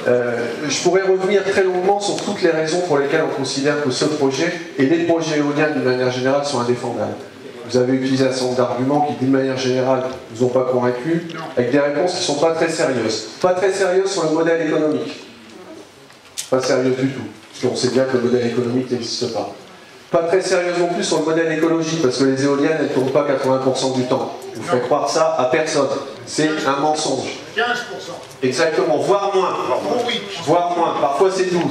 Je pourrais revenir très longuement sur toutes les raisons pour lesquelles on considère que ce projet et les projets éoliens d'une manière générale sont indéfendables. Vous avez utilisé un certain nombre d'arguments qui, d'une manière générale, ne vous ont pas convaincus, avec des réponses qui ne sont pas très sérieuses. Pas très sérieuses sur le modèle économique. Pas sérieuses du tout, parce qu'on sait bien que le modèle économique n'existe pas. Pas très sérieuses non plus sur le modèle écologique, parce que les éoliennes, elles ne tournent pas 80% du temps. Je vous faites croire ça à personne. C'est un mensonge. 15%. Exactement, voire moins. Voire moins, parfois c'est 12.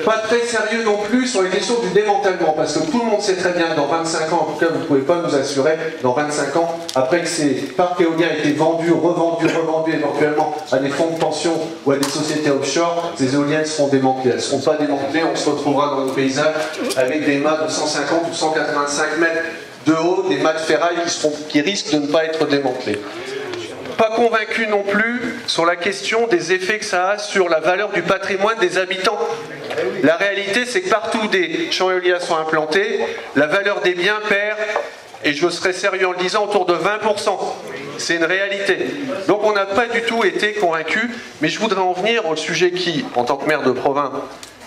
Pas très sérieux non plus sur les questions du démantèlement, parce que tout le monde sait très bien que dans 25 ans, en tout cas vous ne pouvez pas nous assurer, dans 25 ans, après que ces parcs éoliens aient été vendus, revendus éventuellement à des fonds de pension ou à des sociétés offshore, ces éoliennes seront démantelées. Elles ne seront pas démantelées, on se retrouvera dans nos paysages avec des mâts de 150 ou 185 mètres de haut, des mâts de ferraille qui risquent de ne pas être démantelés. Pas convaincu non plus sur la question des effets que ça a sur la valeur du patrimoine des habitants. La réalité, c'est que partout où des champs éoliens sont implantés, la valeur des biens perd, et je serai sérieux en le disant, autour de 20%. C'est une réalité. Donc on n'a pas du tout été convaincus, mais je voudrais en venir au sujet qui, en tant que maire de Provins,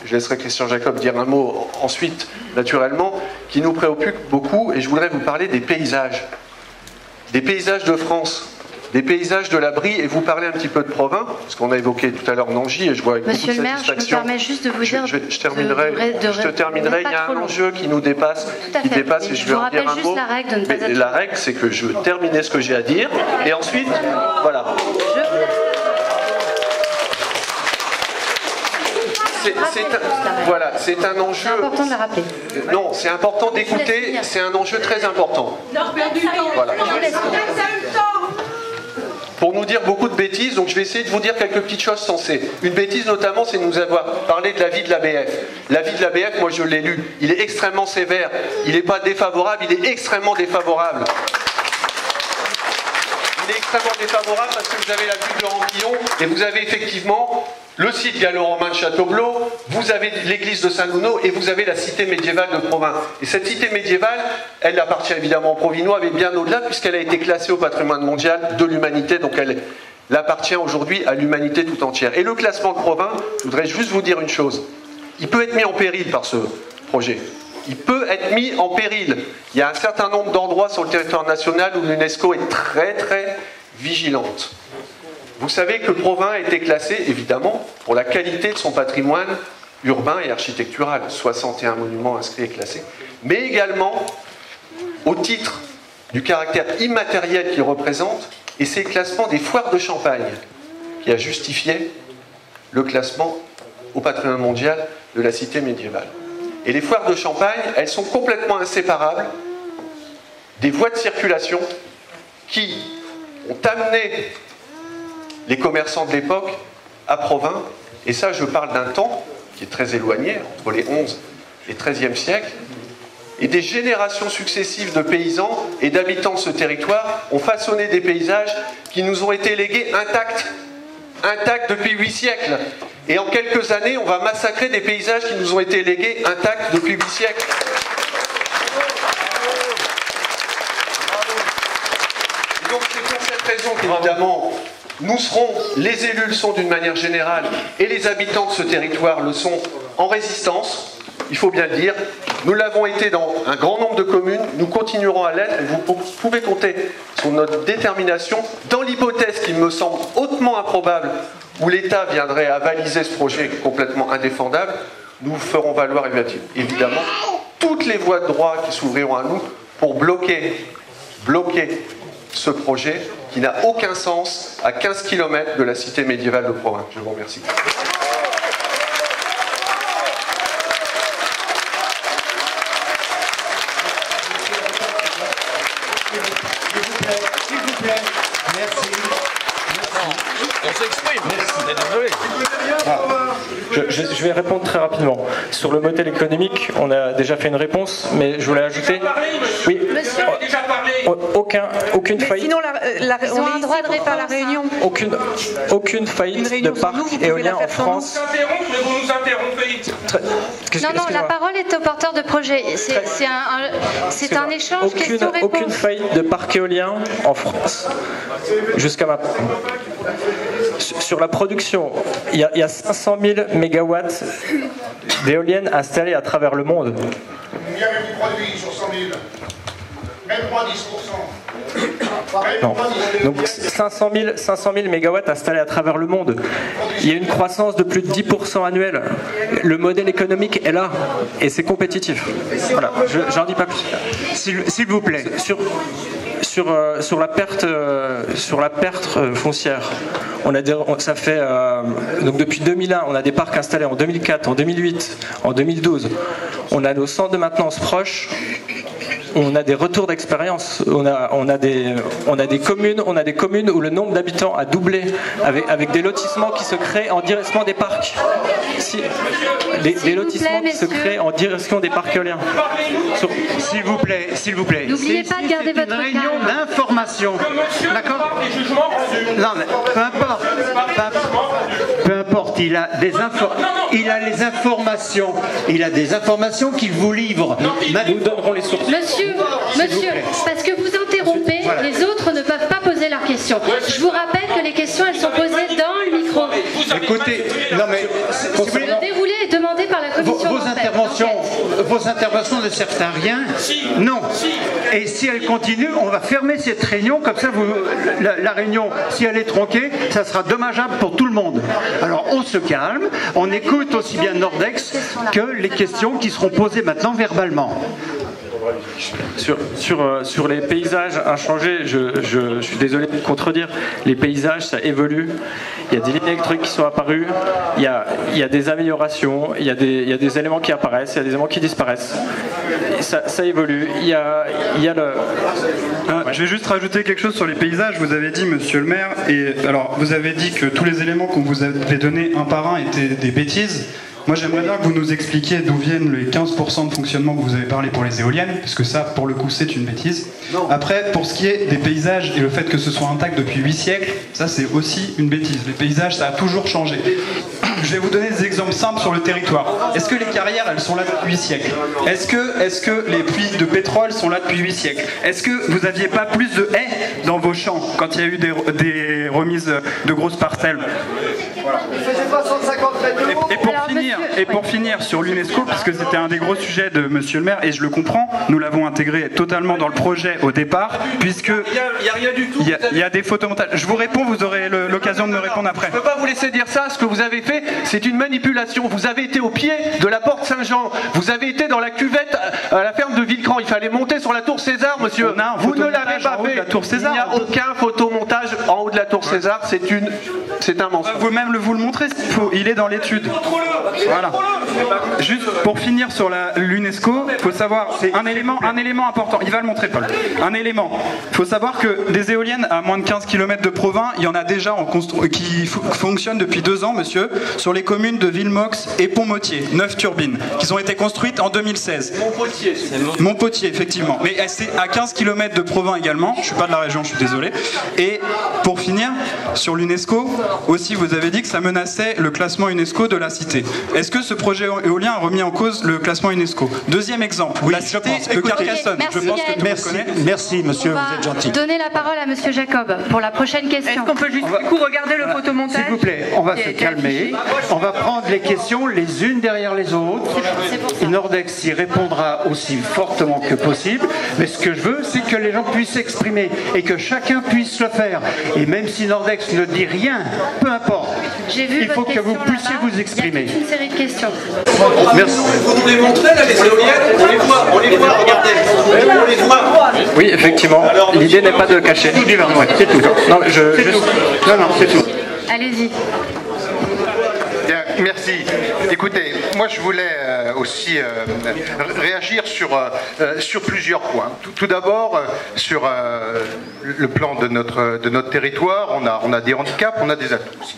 je laisserai Christian Jacob dire un mot ensuite, naturellement, qui nous préoccupe beaucoup, et je voudrais vous parler des paysages. Des paysages de France. Des paysages de la Brie, et vous parlez un petit peu de Provins, parce qu'on a évoqué tout à l'heure Nangy, et je vois avec Monsieur beaucoup de le maire, satisfaction. je me permets juste de vous dire... Je terminerai, il y a un enjeu qui nous dépasse, et je vais en dire un mot. Mais la règle, c'est que je veux terminer ce que j'ai à dire, et ensuite, voilà. Voilà, c'est un enjeu... C'est important de le rappeler. Non, c'est important d'écouter, c'est un enjeu très important. Voilà. Pour nous dire beaucoup de bêtises, donc je vais essayer de vous dire quelques petites choses sensées. Une bêtise notamment, c'est de nous avoir parlé de l'avis de l'ABF. L'avis de l'ABF, moi je l'ai lu, il est extrêmement sévère, il n'est pas défavorable, il est extrêmement défavorable. Il est extrêmement défavorable parce que vous avez la vue de Laurent-Guillon et vous avez effectivement le site gallo-romain de Châteaublot, vous avez l'église de Saint-Nouno et vous avez la cité médiévale de Provins. Et cette cité médiévale, elle appartient évidemment aux Provinois, mais bien au-delà puisqu'elle a été classée au patrimoine mondial de l'humanité, donc elle appartient aujourd'hui à l'humanité tout entière. Et le classement de Provins, je voudrais juste vous dire une chose, il peut être mis en péril par ce projet. Il peut être mis en péril. Il y a un certain nombre d'endroits sur le territoire national où l'UNESCO est très très vigilante. Vous savez que Provins a été classé, évidemment, pour la qualité de son patrimoine urbain et architectural. 61 monuments inscrits et classés. Mais également, au titre du caractère immatériel qu'il représente, et c'est le classement des foires de Champagne qui a justifié le classement au patrimoine mondial de la cité médiévale. Et les foires de Champagne, elles sont complètement inséparables des voies de circulation qui ont amené les commerçants de l'époque à Provins, et ça je parle d'un temps qui est très éloigné, entre les 11 et 13e siècles, et des générations successives de paysans et d'habitants de ce territoire ont façonné des paysages qui nous ont été légués intacts depuis 8 siècles. Et en quelques années, on va massacrer des paysages qui nous ont été légués intacts depuis 8 siècles. Et donc c'est pour cette raison qu'évidemment, nous serons, les élus le sont d'une manière générale, et les habitants de ce territoire le sont en résistance, il faut bien le dire. Nous l'avons été dans un grand nombre de communes, nous continuerons à l'être, et vous pouvez compter sur notre détermination. Dans l'hypothèse qui me semble hautement improbable, où l'État viendrait avaliser ce projet complètement indéfendable, nous ferons valoir évidemment toutes les voies de droit qui s'ouvriront à nous pour bloquer ce projet qui n'a aucun sens à 15 km de la cité médiévale de Provins. Je vous remercie. S'il vous plaît, merci. On s'exprime, on est désolé. Je vais répondre très rapidement. Sur le modèle économique, on a déjà fait une réponse, mais je voulais ajouter... Oui, aucune faillite... Sinon, ils ont un droit de réparer la Réunion. Aucune faillite de parc éolien en France. Vous nous interrompez. Non, la parole est au porteur de projet. C'est un échange question-réponse. Aucune faillite de parc éolien en France jusqu'à maintenant. Sur la production, il y a 500 000 mégawatts d'éoliennes installées à travers le monde. Combien avez-vous produit sur 100 000? Même pas 10%. Non. Donc 500 000 mégawatts installés à travers le monde. Il y a une croissance de plus de 10% annuelle. Le modèle économique est là et c'est compétitif. Voilà, j'en dis pas plus. S'il vous plaît. Sur la perte foncière, ça fait donc depuis 2001, on a des parcs installés en 2004, en 2008, en 2012. On a nos centres de maintenance proches. On a des retours d'expérience. On a des communes où le nombre d'habitants a doublé avec des lotissements qui se créent en direction des parcs. Des lotissements qui se créent en direction des parcs éoliens. S'il vous plaît. N'oubliez pas de garder votre réunion d'information. D'accord? Non, mais peu importe. Peu importe, il a les informations. Il a des informations qu'il vous livre. Nous donnerons les sources. Monsieur, parce que vous interrompez, les autres ne peuvent pas poser leurs questions. Je vous rappelle que les questions, elles sont posées dans le micro. Écoutez, non mais... Le déroulé est demandé par la commission. Vos interventions ne servent à rien. Non. Et si elles continuent, on va fermer cette réunion. Comme ça, la réunion, si elle est tronquée, ça sera dommageable pour tout le monde. Alors, on se calme. On écoute aussi bien Nordex que les questions qui seront posées maintenant verbalement. Sur les paysages inchangés, je suis désolé de contredire, les paysages ça évolue, il y a des lignes électriques qui sont apparues, il y a des améliorations, il y a des éléments qui apparaissent, il y a des éléments qui disparaissent, ça évolue, il y a le... Je vais juste rajouter quelque chose sur les paysages. Vous avez dit, monsieur le maire, et alors vous avez dit que tous les éléments qu'on vous avait donnés un par un étaient des bêtises. Moi, j'aimerais bien que vous nous expliquiez d'où viennent les 15% de fonctionnement que vous avez parlé pour les éoliennes, parce que ça, pour le coup, c'est une bêtise. Après, pour ce qui est des paysages et le fait que ce soit intact depuis 8 siècles, ça, c'est aussi une bêtise. Les paysages, ça a toujours changé. Je vais vous donner des exemples simples sur le territoire. Est-ce que les carrières, elles sont là depuis 8 siècles? Est-ce que les puits de pétrole sont là depuis 8 siècles? Est-ce que vous n'aviez pas plus de haies dans vos champs quand il y a eu des remises de grosses parcelles? Voilà. Et pour finir sur l'UNESCO, puisque c'était un des gros sujets de monsieur le maire, et je le comprends, nous l'avons intégré totalement dans le projet au départ, puisque il y a des photomontages. Je vous réponds, vous aurez l'occasion de me répondre après. Je ne peux pas vous laisser dire ça, ce que vous avez fait, c'est une manipulation. Vous avez été au pied de la porte Saint-Jean, vous avez été dans la cuvette à la ferme de Villecran, il fallait monter sur la tour César, monsieur. Vous ne l'avez pas fait. Il n'y a aucun photomontage en haut de la tour César, c'est un mensonge. Vous-même vous le montrez, il est dans l'étude. Voilà. Juste pour finir sur l'UNESCO, il faut savoir un élément important. Il va le montrer, Paul. Un élément. Il faut savoir que des éoliennes à moins de 15 km de Provins, il y en a déjà qui fonctionnent depuis 2 ans, monsieur, sur les communes de Villemox et Pont-Motier. 9 turbines qui ont été construites en 2016. Montpotier, effectivement. Mais c'est à 15 km de Provins également. Je ne suis pas de la région, je suis désolé. Et pour finir, sur l'UNESCO, aussi vous avez dit que ça menaçait le classement UNESCO de la cité. Est-ce que ce projet éolien a remis en cause le classement UNESCO? Deuxième exemple, la cité de Carcassonne. Je pense que tout le monde connaît. Merci, monsieur, vous êtes gentil. Donner la parole à monsieur Jacob pour la prochaine question. Est-ce qu'on peut juste du coup regarder le photomontage? S'il vous plaît, on va se calmer. On va prendre les questions les unes derrière les autres. Nordex y répondra aussi fortement que possible. Mais ce que je veux, c'est que les gens puissent s'exprimer et que chacun puisse le faire. Et même si Nordex ne dit rien, peu importe. Il faut que vous puissiez vous exprimer. Il y a toute une série de questions. Merci. Vous nous les montrez là, les éoliennes? On les voit, regardez. On les voit. Oui, effectivement. L'idée n'est pas de cacher. C'est tout. Non, c'est tout. Allez-y. Bien, merci. Écoutez, moi je voulais aussi réagir sur plusieurs points. Tout d'abord, sur le plan de notre territoire, on a des handicaps, on a des atouts aussi.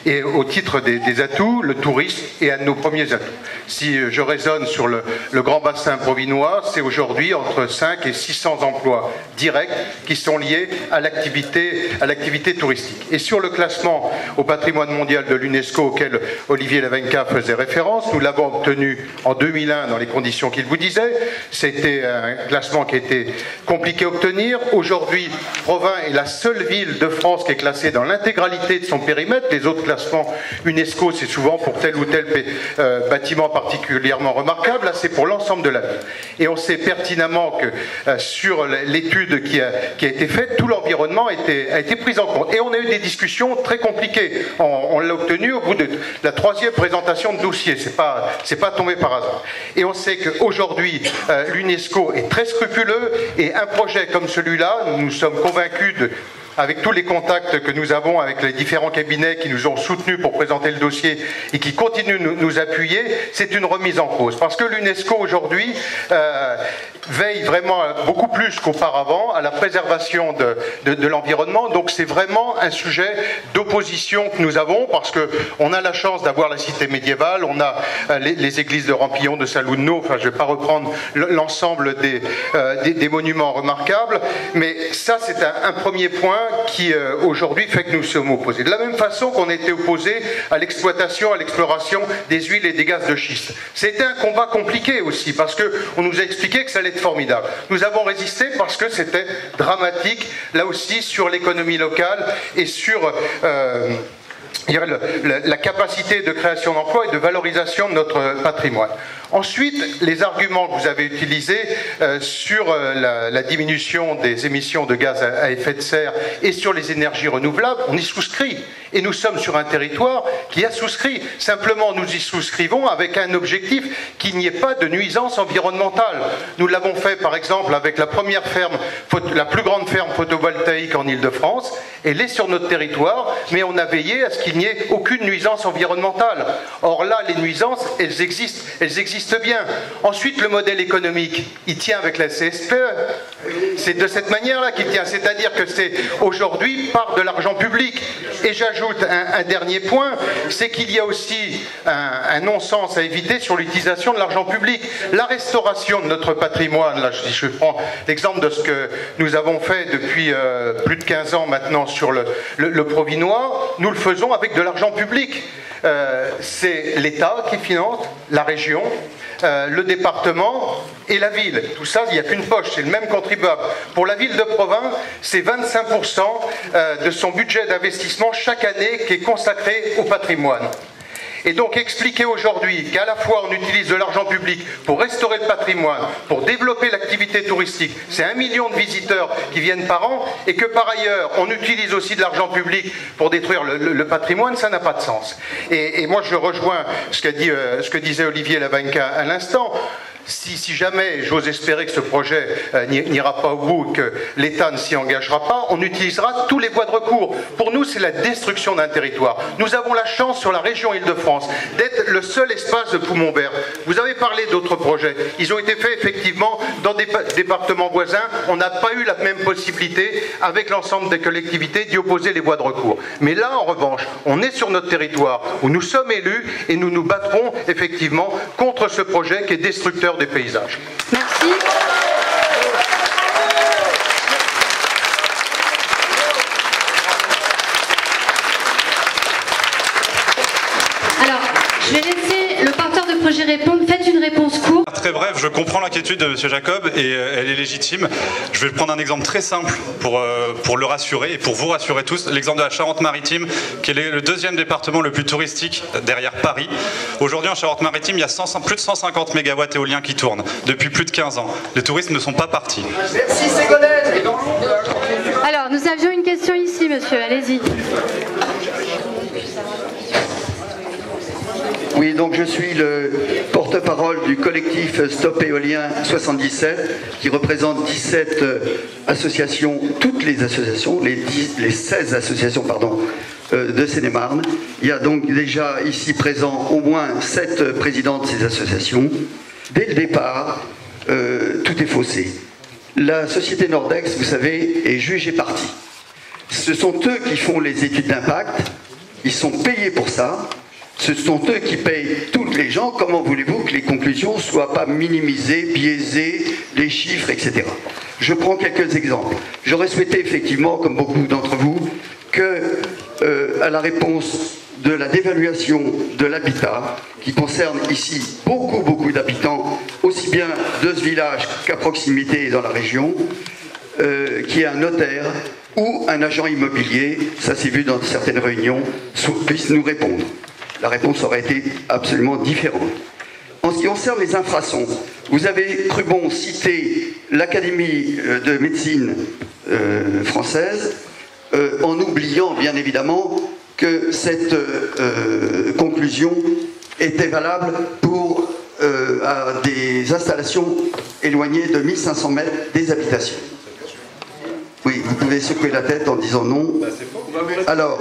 Et au titre des atouts, le tourisme est un de nos premiers atouts. Si je raisonne sur le grand bassin provinois, c'est aujourd'hui entre 5 et 600 emplois directs qui sont liés à l'activité touristique. Et sur le classement au patrimoine mondial de l'UNESCO auquel Olivier Lavenca faisait référence, nous l'avons obtenu en 2001 dans les conditions qu'il vous disait. C'était un classement qui était compliqué à obtenir. Aujourd'hui, Provins est la seule ville de France qui est classée dans l'intégralité de son périmètre. Les autres classements UNESCO, c'est souvent pour tel ou tel bâtiment particulièrement remarquable. Là, c'est pour l'ensemble de la ville. Et on sait pertinemment que sur l'étude qui a été faite, tout l'environnement a été pris en compte. Et on a eu des discussions très compliquées. On l'a obtenu au bout de la 3e présentation de dossier. C'est pas tombé par hasard. Et on sait qu'aujourd'hui, l'UNESCO est très scrupuleux et un projet comme celui-là, nous sommes convaincus avec tous les contacts que nous avons avec les différents cabinets qui nous ont soutenus pour présenter le dossier et qui continuent de nous appuyer, c'est une remise en cause. Parce que l'UNESCO aujourd'hui veille vraiment beaucoup plus qu'auparavant à la préservation de l'environnement. Donc c'est vraiment un sujet d'opposition que nous avons parce qu'on a la chance d'avoir la cité médiévale, on a les églises de Rampillon, de Saludno, enfin je ne vais pas reprendre l'ensemble des monuments remarquables, mais ça c'est un premier point qui aujourd'hui fait que nous sommes opposés. De la même façon qu'on était opposés à l'exploitation, à l'exploration des huiles et des gaz de schiste. C'était un combat compliqué aussi, parce qu'on nous a expliqué que ça allait être formidable. Nous avons résisté parce que c'était dramatique, là aussi, sur l'économie locale et sur la capacité de création d'emplois et de valorisation de notre patrimoine. Ensuite, les arguments que vous avez utilisés sur la diminution des émissions de gaz à effet de serre et sur les énergies renouvelables, on y souscrit. Et nous sommes sur un territoire qui a souscrit. Simplement, nous y souscrivons avec un objectif qu'il n'y ait pas de nuisance environnementale. Nous l'avons fait, par exemple, avec la première ferme, la plus grande ferme photovoltaïque en Île-de-France. Elle est sur notre territoire, mais on a veillé à ce qu'il n'y ait aucune nuisance environnementale. Or là, les nuisances, elles existent bien. Ensuite, le modèle économique, il tient avec la CSPE. C'est de cette manière-là qu'il tient. C'est-à-dire que c'est aujourd'hui par de l'argent public. Et j'ajoute un dernier point, c'est qu'il y a aussi un non-sens à éviter sur l'utilisation de l'argent public. La restauration de notre patrimoine, là je prends l'exemple de ce que nous avons fait depuis plus de 15 ans maintenant sur le Provinois, nous le faisons avec de l'argent public. C'est l'État qui finance, la région, le département et la ville. Tout ça, il n'y a qu'une poche, c'est le même contribuable. Pour la ville de Provins, c'est 25% de son budget d'investissement chaque année qui est consacré au patrimoine. Et donc expliquer aujourd'hui qu'à la fois on utilise de l'argent public pour restaurer le patrimoine, pour développer l'activité touristique, c'est 1 million de visiteurs qui viennent par an, et que par ailleurs on utilise aussi de l'argent public pour détruire le patrimoine, ça n'a pas de sens. Et moi je rejoins ce que disait Olivier Lavenca à l'instant. si jamais, j'ose espérer que ce projet n'ira pas au bout, que l'État ne s'y engagera pas, on utilisera tous les voies de recours. Pour nous, c'est la destruction d'un territoire. Nous avons la chance sur la région Île-de-France d'être le seul espace de poumon vert. Vous avez parlé d'autres projets. Ils ont été faits effectivement dans des départements voisins. On n'a pas eu la même possibilité avec l'ensemble des collectivités d'y opposer les voies de recours. Mais là, en revanche, on est sur notre territoire où nous sommes élus et nous nous battrons effectivement contre ce projet qui est destructeur des paysages. Merci. Alors, je vais laisser le porteur de projet répondre. Faites une réponse courte. Très bref, je comprends l'inquiétude de M. Jacob et elle est légitime. Je vais prendre un exemple très simple pour le rassurer et pour vous rassurer tous. L'exemple de la Charente-Maritime, qui est le deuxième département le plus touristique derrière Paris. Aujourd'hui en Charente-Maritime, il y a plus de 150 MW éoliens qui tournent depuis plus de 15 ans. Les touristes ne sont pas partis. Merci Ségolène. Alors, nous avions une question ici, monsieur. Allez-y. Oui, donc je suis le porte-parole du collectif Stop Éolien 77, qui représente 17 associations, toutes les associations, les 16 associations, pardon, de Seine-et-Marne. Il y a donc déjà ici présent au moins 7 présidents de ces associations. Dès le départ, tout est faussé. La société Nordex, vous savez, est juge et partie. Ce sont eux qui font les études d'impact, ils sont payés pour ça. Ce sont eux qui payent tous les gens. Comment voulez-vous que les conclusions ne soient pas minimisées, biaisées, les chiffres, etc. Je prends quelques exemples. J'aurais souhaité effectivement, comme beaucoup d'entre vous, que à la réponse de la dévaluation de l'habitat, qui concerne ici beaucoup d'habitants, aussi bien de ce village qu'à proximité et dans la région, qu'il y ait un notaire ou un agent immobilier, ça s'est vu dans certaines réunions, puisse nous répondre. La réponse aurait été absolument différente. En ce qui concerne les infrasons, vous avez cru bon citer l'Académie de médecine française, en oubliant bien évidemment que cette conclusion était valable pour des installations éloignées de 1500 mètres des habitations. Oui, vous pouvez secouer la tête en disant non. Alors,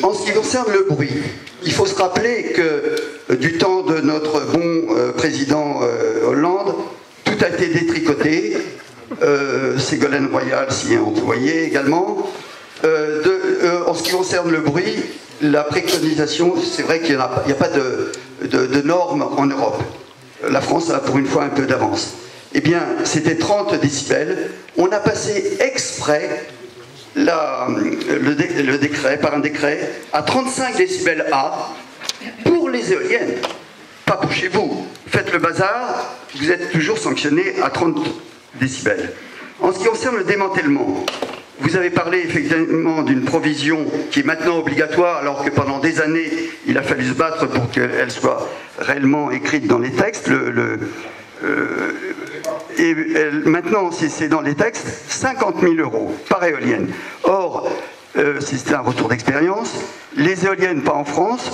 en ce qui concerne le bruit, il faut se rappeler que du temps de notre bon président Hollande, tout a été détricoté. Ségolène Royal s'y est employée également. En ce qui concerne le bruit, la préconisation, c'est vrai qu'il n'y a pas de normes en Europe. La France a pour une fois un peu d'avance. Eh bien, c'était 30 décibels. On a passé exprès le décret, par un décret, à 35 décibels A pour les éoliennes. Pas pour chez vous. Faites le bazar, vous êtes toujours sanctionné à 30 décibels. En ce qui concerne le démantèlement, vous avez parlé effectivement d'une provision qui est maintenant obligatoire, alors que pendant des années, il a fallu se battre pour qu'elle soit réellement écrite dans les textes. Et maintenant, c'est dans les textes, 50 000 € par éolienne. Or, c'est un retour d'expérience, les éoliennes, pas en France,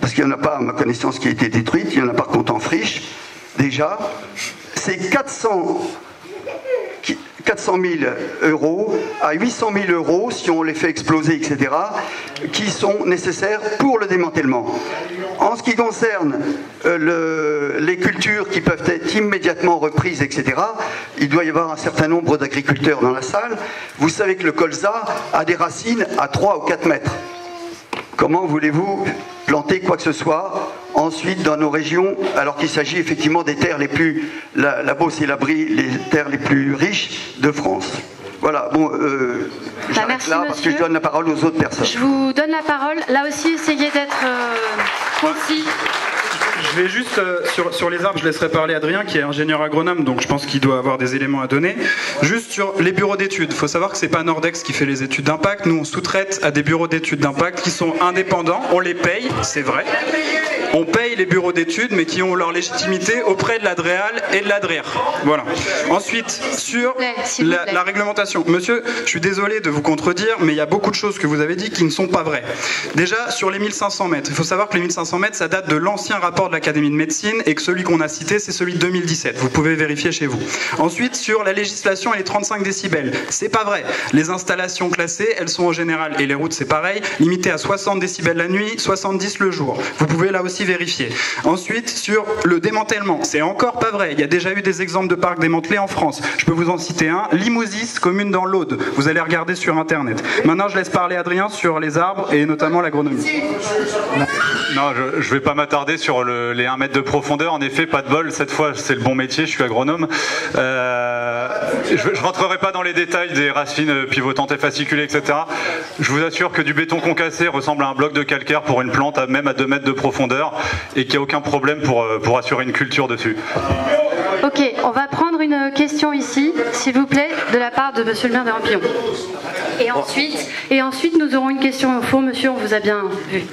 parce qu'il n'y en a pas, à ma connaissance, qui a été détruite, il y en a par contre en friche, déjà, c'est 400 000 € à 800 000 € si on les fait exploser, etc., qui sont nécessaires pour le démantèlement. En ce qui concerne les cultures qui peuvent être immédiatement reprises, etc., il doit y avoir un certain nombre d'agriculteurs dans la salle. Vous savez que le colza a des racines à 3 ou 4 mètres. Comment voulez-vous planter quoi que ce soit ensuite dans nos régions, alors qu'il s'agit effectivement des terres les plus, la Beauce et la Brie, les terres les plus riches de France. Voilà, bon, j'arrête là parce que je donne la parole aux autres personnes. Je vous donne la parole. Là aussi, essayez d'être concis. Je vais juste, sur les arbres, je laisserai parler Adrien, qui est ingénieur agronome, donc je pense qu'il doit avoir des éléments à donner. Juste sur les bureaux d'études, il faut savoir que c'est pas Nordex qui fait les études d'impact. Nous, on sous-traite à des bureaux d'études d'impact qui sont indépendants. On les paye, c'est vrai. on paye les bureaux d'études, mais qui ont leur légitimité auprès de l'ADREAL et de l'ADRER. Voilà. Ensuite, sur la réglementation. Monsieur, je suis désolé de vous contredire, mais il y a beaucoup de choses que vous avez dit qui ne sont pas vraies. Déjà, sur les 1500 mètres, il faut savoir que les 1500 mètres, ça date de l'ancien rapport de l'Académie de médecine et que celui qu'on a cité, c'est celui de 2017. Vous pouvez vérifier chez vous. Ensuite, sur la législation et les 35 décibels, c'est pas vrai. Les installations classées, elles sont en général, et les routes c'est pareil, limitées à 60 décibels la nuit, 70 le jour. Vous pouvez là aussi vérifier. Ensuite, sur le démantèlement, c'est encore pas vrai. Il y a déjà eu des exemples de parcs démantelés en France. Je peux vous en citer un. Limousis, commune dans l'Aude. Vous allez regarder sur Internet. Maintenant, je laisse parler Adrien sur les arbres et notamment l'agronomie. Non, je vais pas m'attarder sur les 1 mètre de profondeur. En effet, pas de bol. Cette fois, c'est le bon métier. Je suis agronome. Je rentrerai pas dans les détails des racines pivotantes et fasciculées, etc. Je vous assure que du béton concassé ressemble à un bloc de calcaire pour une plante même à 2 mètres de profondeur et qu'il n'y a aucun problème pour assurer une culture dessus. Ok, on va prendre une question ici, s'il vous plaît, de la part de monsieur le maire de Rampillon. Et ensuite, nous aurons une question au fond, monsieur, on vous a bien vu.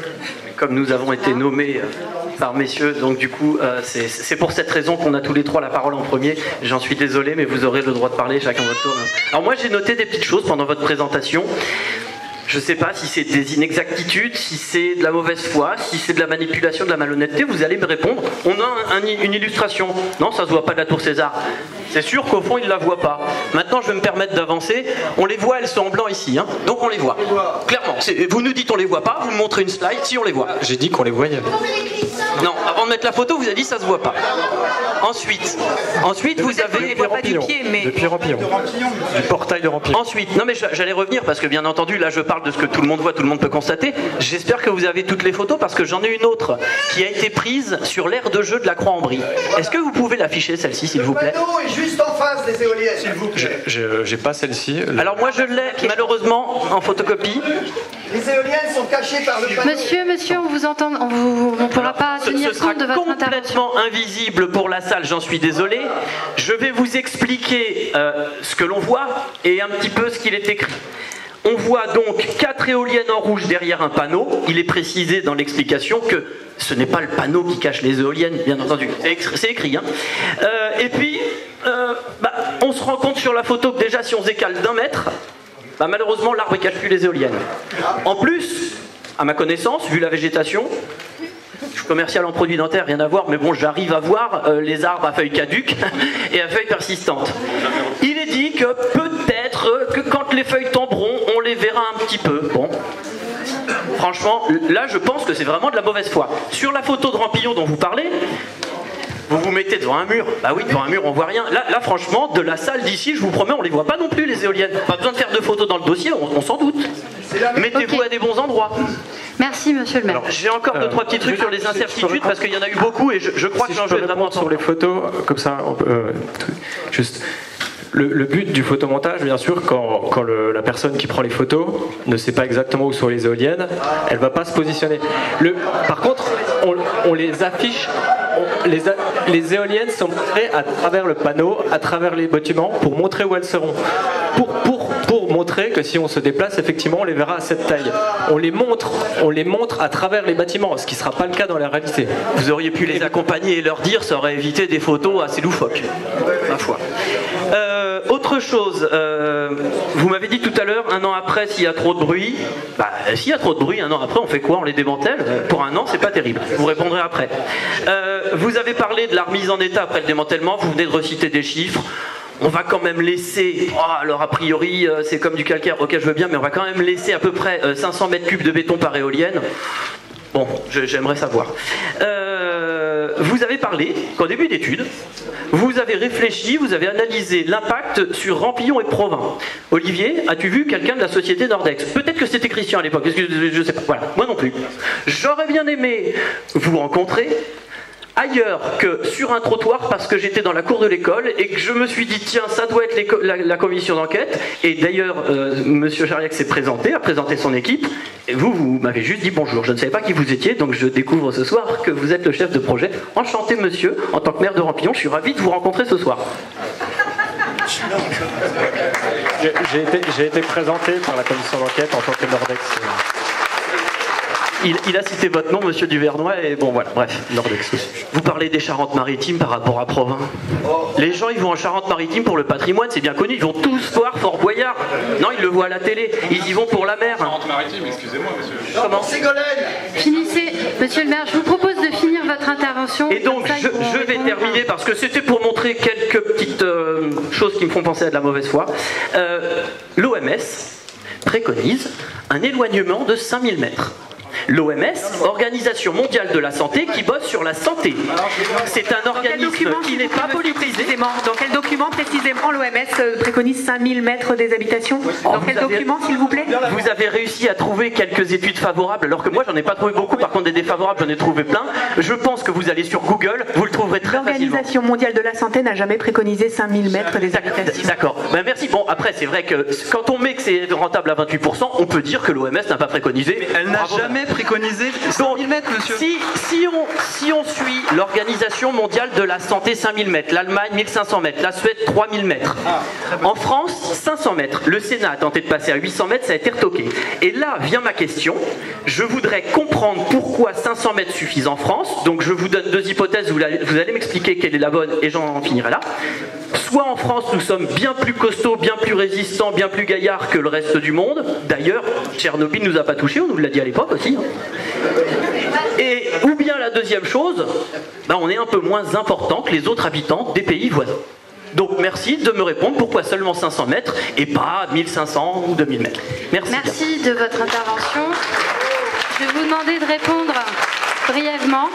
Comme nous avons été nommés par messieurs, donc du coup, c'est pour cette raison qu'on a tous les trois la parole en premier. J'en suis désolé, mais vous aurez le droit de parler chacun votre tour. Alors moi, j'ai noté des petites choses pendant votre présentation. Je ne sais pas si c'est des inexactitudes, si c'est de la mauvaise foi, si c'est de la manipulation, de la malhonnêteté. Vous allez me répondre. On a une illustration. Non, ça ne se voit pas de la tour César. C'est sûr qu'au fond, ils ne la voient pas. Maintenant, je vais me permettre d'avancer. On les voit, elles sont en blanc ici. Hein. Donc on les voit. Clairement. Vous nous dites on les voit pas, vous me montrez une slide si on les voit. J'ai dit qu'on les voyait. Non, avant de mettre la photo, vous avez dit ça se voit pas. Ensuite vous avez... Depuis Rampillon. Du portail de Rampillon. Ensuite, non mais j'allais revenir parce que bien entendu, là je parle de ce que tout le monde voit, tout le monde peut constater. J'espère que vous avez toutes les photos parce que j'en ai une autre qui a été prise sur l'aire de jeu de la Croix-en-Brie. Est-ce que vous pouvez l'afficher celle-ci s'il vous plaît? Le panneau est juste en face des éoliennes, s'il vous plaît. J'ai pas celle-ci. Alors moi je l'ai malheureusement en photocopie. Les éoliennes sont cachées par le panneau. Monsieur, on vous entend, on ne pourra pas tenir compte de votre intervention. Ce sera complètement invisible pour la salle, j'en suis désolé. Je vais vous expliquer ce que l'on voit et un petit peu ce qu'il est écrit. On voit donc 4 éoliennes en rouge derrière un panneau. Il est précisé dans l'explication que ce n'est pas le panneau qui cache les éoliennes, bien entendu. C'est écrit. Hein. Et puis, on se rend compte sur la photo que déjà si on se décale d'1 mètre, malheureusement l'arbre ne cache plus les éoliennes. En plus, à ma connaissance, vu la végétation, je suis commercial en produits dentaires, rien à voir, mais bon, j'arrive à voir les arbres à feuilles caduques et à feuilles persistantes. Il est dit que peut-être que quand les feuilles tomberont, on les verra un petit peu. Bon. Franchement, là, je pense que c'est vraiment de la mauvaise foi. Sur la photo de Rampillon dont vous parlez, vous vous mettez devant un mur. Bah oui, devant un mur, on voit rien. Là, franchement, de la salle d'ici, je vous promets, on les voit pas non plus, les éoliennes. Pas besoin de faire de photos dans le dossier, on s'en doute. Mettez-vous à des bons endroits. Merci, monsieur le maire. J'ai encore 2-3 petits trucs sur les incertitudes parce qu'il y en a eu beaucoup et je crois que j'en vais vraiment sur les photos, comme ça, on peut, juste. Le but du photomontage, bien sûr, quand la personne qui prend les photos ne sait pas exactement où sont les éoliennes, elle ne va pas se positionner. Par contre, on les affiche, les éoliennes sont montrées à travers le panneau, à travers les bâtiments, pour montrer où elles seront. Pour montrer que si on se déplace, effectivement, on les verra à cette taille. On les montre à travers les bâtiments, ce qui ne sera pas le cas dans la réalité. Vous auriez pu les accompagner et leur dire, ça aurait évité des photos assez loufoques, ma foi. Autre chose, vous m'avez dit tout à l'heure, 1 an après, s'il y a trop de bruit, s'il y a trop de bruit, 1 an après, on fait quoi? On les démantèle? Pour 1 an, c'est pas terrible. Vous répondrez après. Vous avez parlé de la remise en état après le démantèlement, vous venez de reciter des chiffres. On va quand même laisser, alors a priori c'est comme du calcaire, ok je veux bien, mais on va quand même laisser à peu près 500 mètres cubes de béton par éolienne. Bon, j'aimerais savoir. Vous avez parlé qu'au début d'études, vous avez réfléchi, vous avez analysé l'impact sur Rampillon et Provins. Olivier, as-tu vu quelqu'un de la société Nordex? Peut-être que c'était Christian à l'époque, je sais pas. Voilà, moi non plus. J'aurais bien aimé vous rencontrer ailleurs que sur un trottoir parce que j'étais dans la cour de l'école et que je me suis dit tiens ça doit être la commission d'enquête et d'ailleurs monsieur Chariac s'est présenté, a présenté son équipe et vous m'avez juste dit bonjour, je ne savais pas qui vous étiez donc je découvre ce soir que vous êtes le chef de projet. Enchanté monsieur, en tant que maire de Rampillon, je suis ravi de vous rencontrer ce soir. J'ai été présenté par la commission d'enquête en tant que Nordex. Il a cité votre nom, monsieur Duvernois, et bon voilà, bref. Nordex aussi. Vous parlez des Charentes-Maritimes par rapport à Provins. Les gens, ils vont en Charente-Maritime pour le patrimoine, c'est bien connu, ils vont tous voir Fort Boyard. Non, ils le voient à la télé, ils y vont pour la mer. Charente-Maritime, excusez-moi, monsieur. Comment? Finissez, monsieur le maire, je vous propose de finir votre intervention. Et donc, je vais terminer parce que c'était pour montrer quelques petites choses qui me font penser à de la mauvaise foi. L'OMS préconise un éloignement de 5000 mètres. L'OMS, Organisation mondiale de la santé, qui bosse sur la santé. C'est un organisme qui n'est pas politisé. Dans quel document précisément l'OMS préconise 5000 mètres des habitations? Dans quel document, s'il vous plaît? Vous avez réussi à trouver quelques études favorables, alors que moi j'en ai pas trouvé beaucoup, par contre des défavorables j'en ai trouvé plein. Je pense que vous allez sur Google, vous le trouverez très facilement. L'Organisation mondiale de la santé n'a jamais préconisé 5000 mètres des habitations. D'accord, ben, merci. Bon, après c'est vrai que quand on met que c'est rentable à 28%, on peut dire que l'OMS n'a pas préconisé. Mais elle n'a jamais préconisé 5000 mètres, monsieur. Si on suit l'Organisation mondiale de la santé 5000 mètres, l'Allemagne 1500 mètres, la Suède 3000 mètres. En France, 500 mètres. Le Sénat a tenté de passer à 800 mètres, ça a été retoqué. Et là vient ma question. Je voudrais comprendre pourquoi 500 mètres suffisent en France. Donc je vous donne deux hypothèses, vous allez m'expliquer quelle est la bonne et j'en finirai là. Soit en France, nous sommes bien plus costauds, bien plus résistants, bien plus gaillards que le reste du monde. D'ailleurs, Tchernobyl ne nous a pas touchés, on nous l'a dit à l'époque aussi. Et, ou bien la deuxième chose, ben on est un peu moins important que les autres habitants des pays voisins. Donc merci de me répondre pourquoi seulement 500 mètres et pas 1500 ou 2000 mètres. Merci. Merci de votre intervention. Je vais vous demander de répondre brièvement.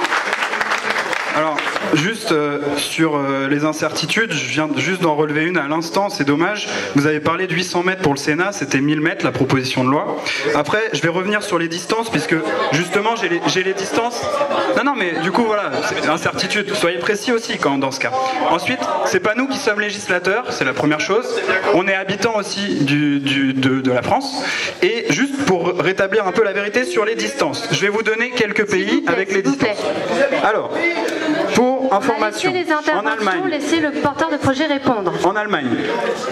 Alors, juste sur les incertitudes, je viens juste d'en relever une à l'instant, c'est dommage. Vous avez parlé de 800 mètres pour le Sénat, c'était 1000 mètres la proposition de loi. Après, je vais revenir sur les distances, puisque justement j'ai les distances. Non, mais du coup, voilà, c'est incertitude. Soyez précis aussi dans ce cas. Ensuite, c'est pas nous qui sommes législateurs, c'est la première chose. On est habitants aussi de la France. Et juste pour rétablir un peu la vérité sur les distances, je vais vous donner quelques pays avec les distances. Alors, pour information, en Allemagne, laissez le porteur de projet répondre. En Allemagne,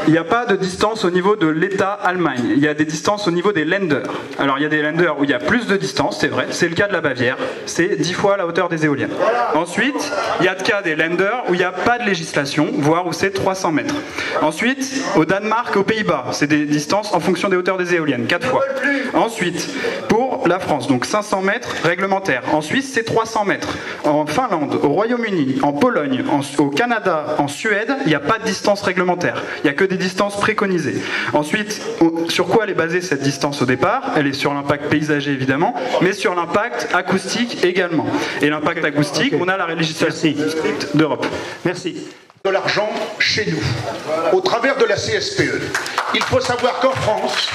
il n'y a pas de distance au niveau de l'État Allemagne. Il y a des distances au niveau des Länder. Alors il y a des Länder où il y a plus de distance, c'est vrai. C'est le cas de la Bavière. C'est 10 fois la hauteur des éoliennes. Ensuite, il y a le cas des Länder où il n'y a pas de législation, voire où c'est 300 mètres. Ensuite, au Danemark, aux Pays-Bas, c'est des distances en fonction des hauteurs des éoliennes, 4 fois. Ensuite, pour la France, donc 500 mètres réglementaires. En Suisse, c'est 300 mètres. En Finlande, au Royaume-Uni, en Pologne, au Canada, en Suède, il n'y a pas de distance réglementaire. Il n'y a que des distances préconisées. Ensuite, sur quoi elle est basée cette distance au départ? Elle est sur l'impact paysager évidemment, mais sur l'impact acoustique également. Et l'impact acoustique, on a la législation d'Europe. Merci. De l'argent chez nous, au travers de la CSPE. Il faut savoir qu'en France,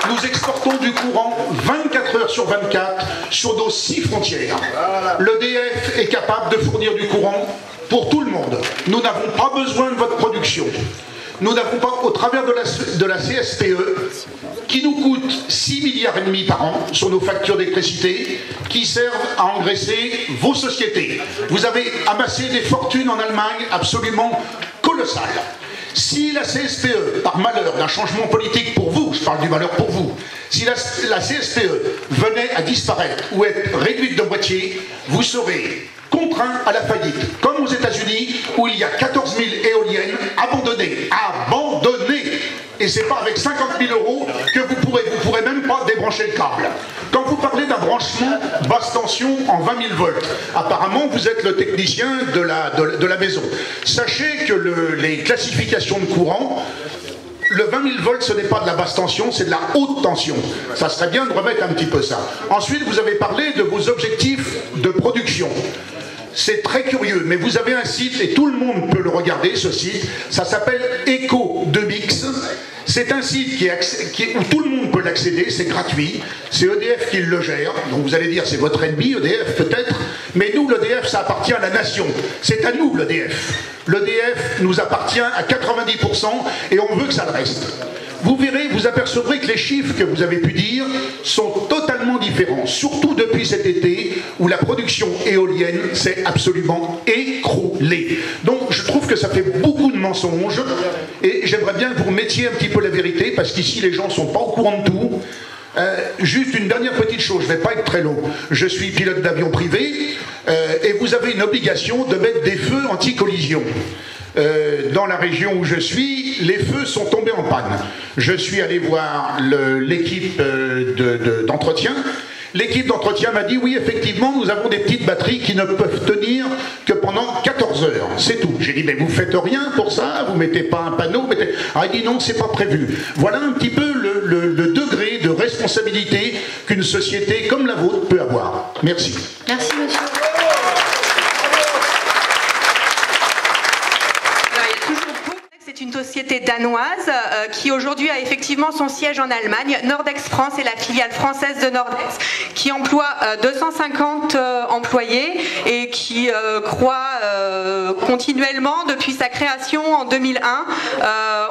nous exportons du courant 24 heures sur 24 sur nos 6 frontières. L'EDF est capable de fournir du courant pour tout le monde. Nous n'avons pas besoin de votre production. Nous n'avons pas, au travers de la CSPE, qui nous coûte 6,5 milliards par an sur nos factures d'électricité, qui servent à engraisser vos sociétés. Vous avez amassé des fortunes en Allemagne absolument colossales. Si la CSPE, par malheur d'un changement politique pour vous, je parle du malheur pour vous, si la CSPE venait à disparaître ou être réduite de moitié, vous serez contraint à la faillite, comme aux États-Unis où il y a 14 000 éoliennes abandonnées. Abandonnées! Et c'est pas avec 50 000 € que vous pourrez même pas débrancher le câble. Quand vous parlez d'un branchement basse tension en 20 000 volts, apparemment vous êtes le technicien de la maison. Sachez que les classifications de courant, le 20 000 volts, ce n'est pas de la basse tension, c'est de la haute tension. Ça serait bien de remettre un petit peu ça. Ensuite, vous avez parlé de vos objectifs de production. C'est très curieux, mais vous avez un site, et tout le monde peut le regarder, ce site, ça s'appelle Eco2Mix. C'est un site où tout le monde peut l'accéder, c'est gratuit, c'est EDF qui le gère, donc vous allez dire c'est votre ennemi, EDF peut-être, mais nous l'EDF ça appartient à la nation, c'est à nous l'EDF. L'EDF nous appartient à 90% et on veut que ça le reste. Vous verrez, vous apercevrez que les chiffres que vous avez pu dire sont totalement différents, surtout depuis cet été où la production éolienne s'est absolument écroulée. Donc je trouve que ça fait beaucoup de mensonges et j'aimerais bien que vous remettiez un petit peu la vérité parce qu'ici les gens ne sont pas au courant de tout. Juste une dernière petite chose, je ne vais pas être très long. Je suis pilote d'avion privé et vous avez une obligation de mettre des feux anti-collision. Dans la région où je suis, les feux sont tombés en panne. Je suis allé voir l'équipe d'entretien. L'équipe d'entretien m'a dit oui, effectivement, nous avons des petites batteries qui ne peuvent tenir que pendant 14 heures. C'est tout. J'ai dit mais vous faites rien pour ça, vous mettez pas un panneau. Ah, il dit non, c'est pas prévu. Voilà un petit peu le degré de responsabilité qu'une société comme la vôtre peut avoir. Merci. Merci monsieur. C'est une société danoise qui aujourd'hui a effectivement son siège en Allemagne. Nordex France est la filiale française de Nordex qui emploie 250 employés et qui croît continuellement depuis sa création en 2001.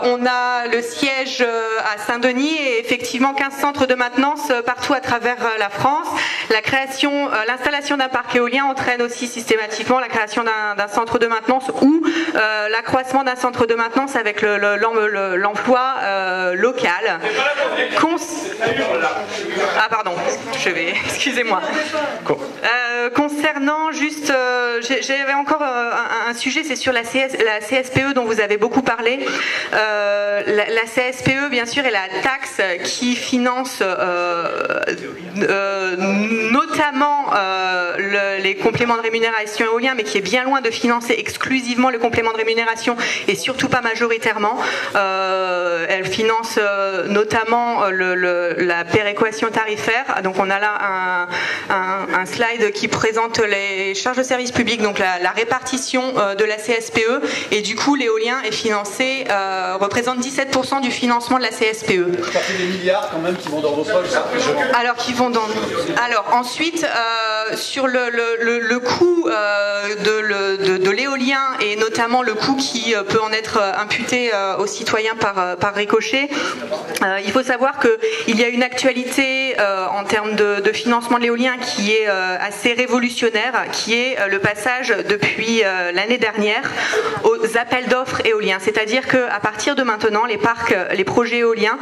On a le siège à Saint-Denis et effectivement 15 centres de maintenance partout à travers la France. L'installation d'un parc éolien entraîne aussi systématiquement la création d'un centre de maintenance ou l'accroissement d'un centre de maintenance avec l'emploi local. Ah pardon, excusez-moi. Concernant juste, j'avais encore un sujet, c'est sur la CSPE dont vous avez beaucoup parlé. La CSPE, bien sûr, est la taxe qui finance notamment les compléments de rémunération éoliens, mais qui est bien loin de financer exclusivement les compléments de rémunération et surtout pas majoritairement. Elle finance notamment la péréquation tarifaire. Donc on a là un slide qui présente les charges de service public, donc la répartition de la CSPE, et du coup l'éolien est financé, représente 17% du financement de la CSPE. Ça fait des milliards quand même qui vont dans vos poches. Alors ensuite sur le coût de l'éolien et notamment le coût qui peut en être imputé aux citoyens par ricochet, il faut savoir qu'il y a une actualité en termes de financement de l'éolien qui est assez révolutionnaire, qui est le passage depuis l'année dernière aux appels d'offres éoliens. C'est-à-dire qu'à partir de maintenant, les projets éoliens,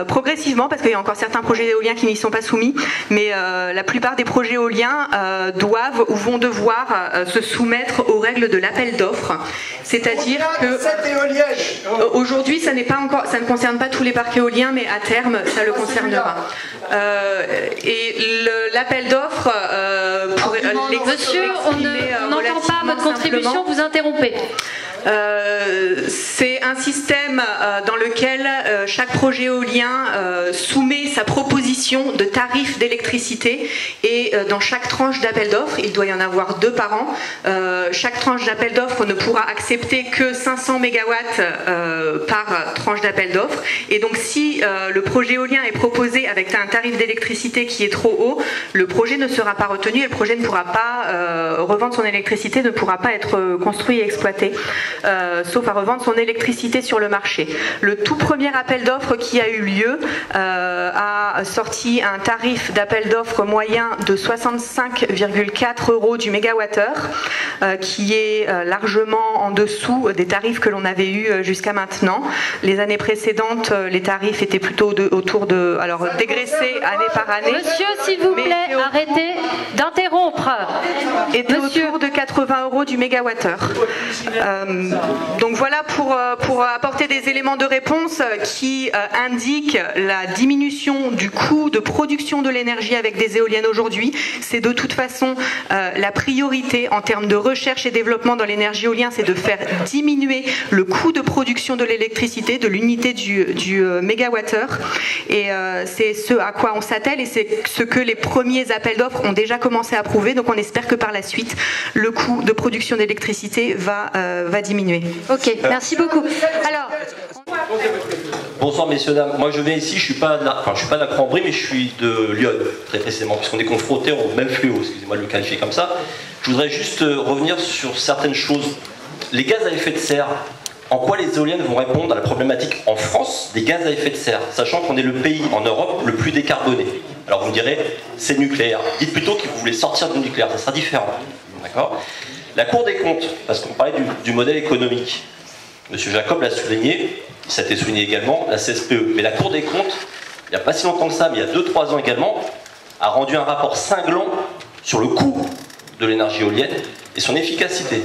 progressivement, parce qu'il y a encore certains projets éoliens qui n'y sont pas soumis, mais la plupart des projets éoliens doivent ou vont devoir se soumettre aux règles de l'appel d'offres. C'est-à-dire que aujourd'hui, ça ne concerne pas tous les parcs éoliens, mais à terme, ça le concernera. Et l'appel d'offres pour Monsieur, on n'entend pas votre contribution, vous interrompez. C'est un système dans lequel chaque projet éolien soumet sa proposition de tarif d'électricité et dans chaque tranche d'appel d'offres, il doit y en avoir 2 par an, chaque tranche d'appel d'offres ne pourra accepter que 500 MW par tranche d'appel d'offres, et donc si le projet éolien est proposé avec un tarif d'électricité qui est trop haut, le projet ne sera pas retenu et le projet ne pourra pas revendre son électricité, ne pourra pas être construit et exploité. Sauf à revendre son électricité sur le marché. Le tout premier appel d'offres qui a eu lieu a sorti un tarif d'appel d'offres moyen de 65,4 € du mégawattheure, qui est largement en dessous des tarifs que l'on avait eus jusqu'à maintenant. Les années précédentes, les tarifs étaient plutôt autour de... Alors, dégraissés année par année. Monsieur, s'il vous plaît, arrêtez d'interrompre. Était autour de 80 € du mégawattheure. Donc voilà pour apporter des éléments de réponse qui indiquent la diminution du coût de production de l'énergie avec des éoliennes aujourd'hui. C'est de toute façon la priorité en termes de recherche et développement dans l'énergie éolienne, c'est de faire diminuer le coût de production de l'électricité, de l'unité du mégawattheure. Et c'est ce à quoi on s'attelle et c'est ce que les premiers appels d'offres ont déjà commencé à prouver. Donc on espère que par la suite, le coût de production d'électricité va diminuer. Ok, merci beaucoup. Alors, bonsoir messieurs dames. Moi je viens ici, je suis pas de la Cambrie, mais je suis de Lyon très précisément, puisqu'on est confrontés au même fléau. Excusez-moi de le qualifier comme ça. Je voudrais juste revenir sur certaines choses. Les gaz à effet de serre. En quoi les éoliennes vont répondre à la problématique en France des gaz à effet de serre, sachant qu'on est le pays en Europe le plus décarboné. Alors vous me direz, c'est nucléaire. Dites plutôt que vous voulez sortir du nucléaire, ça sera différent. D'accord ? La Cour des comptes, parce qu'on parlait du modèle économique, M. Jacob l'a souligné, ça a été souligné également, la CSPE. Mais la Cour des comptes il n'y a pas si longtemps que ça, mais il y a 2-3 ans également, a rendu un rapport cinglant sur le coût de l'énergie éolienne et son efficacité.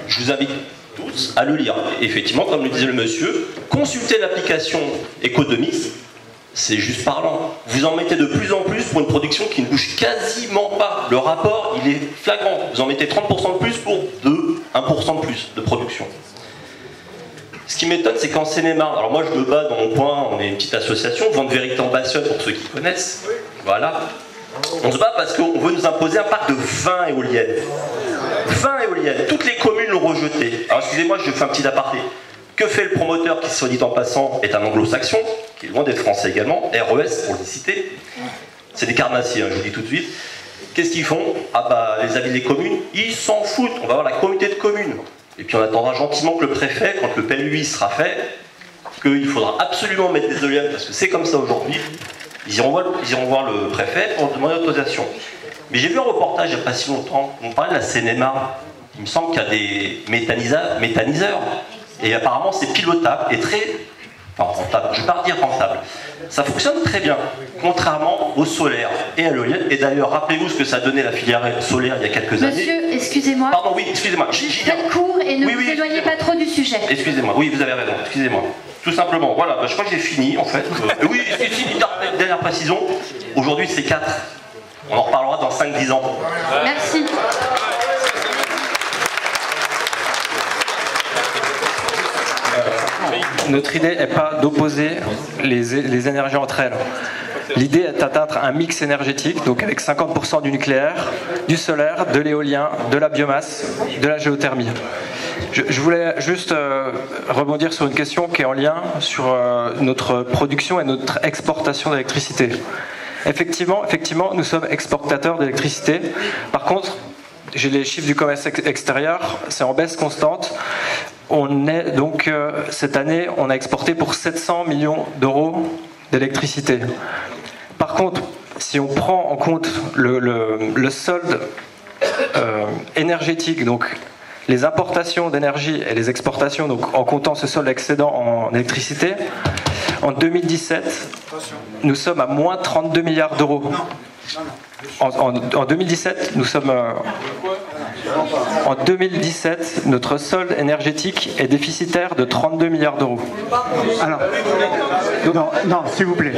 Je vous invite tous à le lire. Et effectivement, comme le disait le monsieur, consultez l'application Ecodemis, c'est juste parlant. Vous en mettez de plus en plus pour une production qui ne bouge quasiment pas. Le rapport, il est flagrant. Vous en mettez 30% de plus pour 1% de plus de production. Ce qui m'étonne, c'est qu'en Seine-et-Marne, alors moi je me bats dans mon coin, on est une petite association, Vente Vérité en Bassonne pour ceux qui connaissent, voilà. On se bat parce qu'on veut nous imposer un parc de 20 éoliennes. 20 éoliennes, toutes les communes l'ont rejeté. Alors excusez-moi, je fais un petit aparté. Que fait le promoteur qui, soit dit en passant, est un anglo-saxon, qui est loin d'être français également, RES pour les citer. C'est des carnassiers, hein, je vous dis tout de suite. Qu'est-ce qu'ils font? Ah bah les avis des communes, ils s'en foutent, on va avoir la communauté de communes. Et puis on attendra gentiment que le préfet, quand le PLUI sera fait, qu'il faudra absolument mettre des éoliennes, parce que c'est comme ça aujourd'hui, ils iront voir le préfet pour demander l'autorisation. Mais j'ai vu un reportage il n'y a pas si longtemps, on parlait de la Seine-et-Marne. Il me semble qu'il y a des méthaniseurs. Et apparemment c'est pilotable et très... Enfin rentable, je ne vais pas dire rentable. Ça fonctionne très bien, contrairement au solaire et à l'éolienne. Et d'ailleurs, rappelez-vous ce que ça donnait la filière solaire il y a quelques années. Monsieur, excusez-moi. Pardon, oui, excusez-moi. Faites court et ne vous éloignez pas trop du sujet. Excusez-moi, oui, vous avez raison, excusez-moi. Tout simplement, voilà, bah, je crois que j'ai fini en fait. Oui, dernière précision, aujourd'hui c'est 4. On en reparlera dans 5-10 ans. Merci. Notre idée n'est pas d'opposer les énergies entre elles. L'idée est d'atteindre un mix énergétique, donc avec 50% du nucléaire, du solaire, de l'éolien, de la biomasse, de la géothermie. Je voulais juste rebondir sur une question qui est en lien sur notre production et notre exportation d'électricité. Effectivement, nous sommes exportateurs d'électricité. Par contre, j'ai les chiffres du commerce extérieur, c'est en baisse constante. On est donc, cette année, on a exporté pour 700 millions d'euros d'électricité. Par contre, si on prend en compte le solde énergétique, donc les importations d'énergie et les exportations, donc en comptant ce solde excédent en électricité, en 2017, nous sommes à moins 32 milliards d'euros. En 2017, nous sommes... En 2017, notre solde énergétique est déficitaire de 32 milliards d'euros. Alors, non, s'il vous plaît.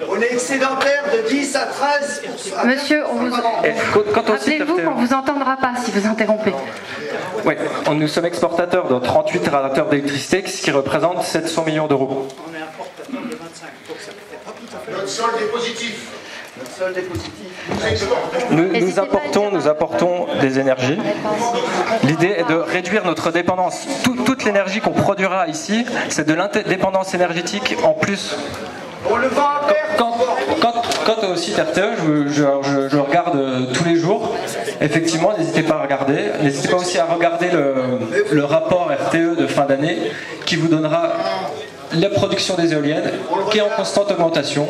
On est excédentaire de 10 à 13%. Monsieur, rappelez-vous qu'on ne vous entendra pas si vous interrompez. Oui, nous sommes exportateurs de 38 térawattheures d'électricité, ce qui représente 700 millions d'euros. On est importateur de 25%. Notre solde est positif. Notre solde est positif. Nous apportons des énergies. L'idée est de réduire notre dépendance. Toute l'énergie qu'on produira ici, c'est de l'indépendance énergétique en plus. On le vend à perte. Quant au site RTE, je regarde tous les jours. Effectivement, n'hésitez pas à regarder. N'hésitez pas aussi à regarder le rapport RTE de fin d'année qui vous donnera la production des éoliennes qui est en constante augmentation,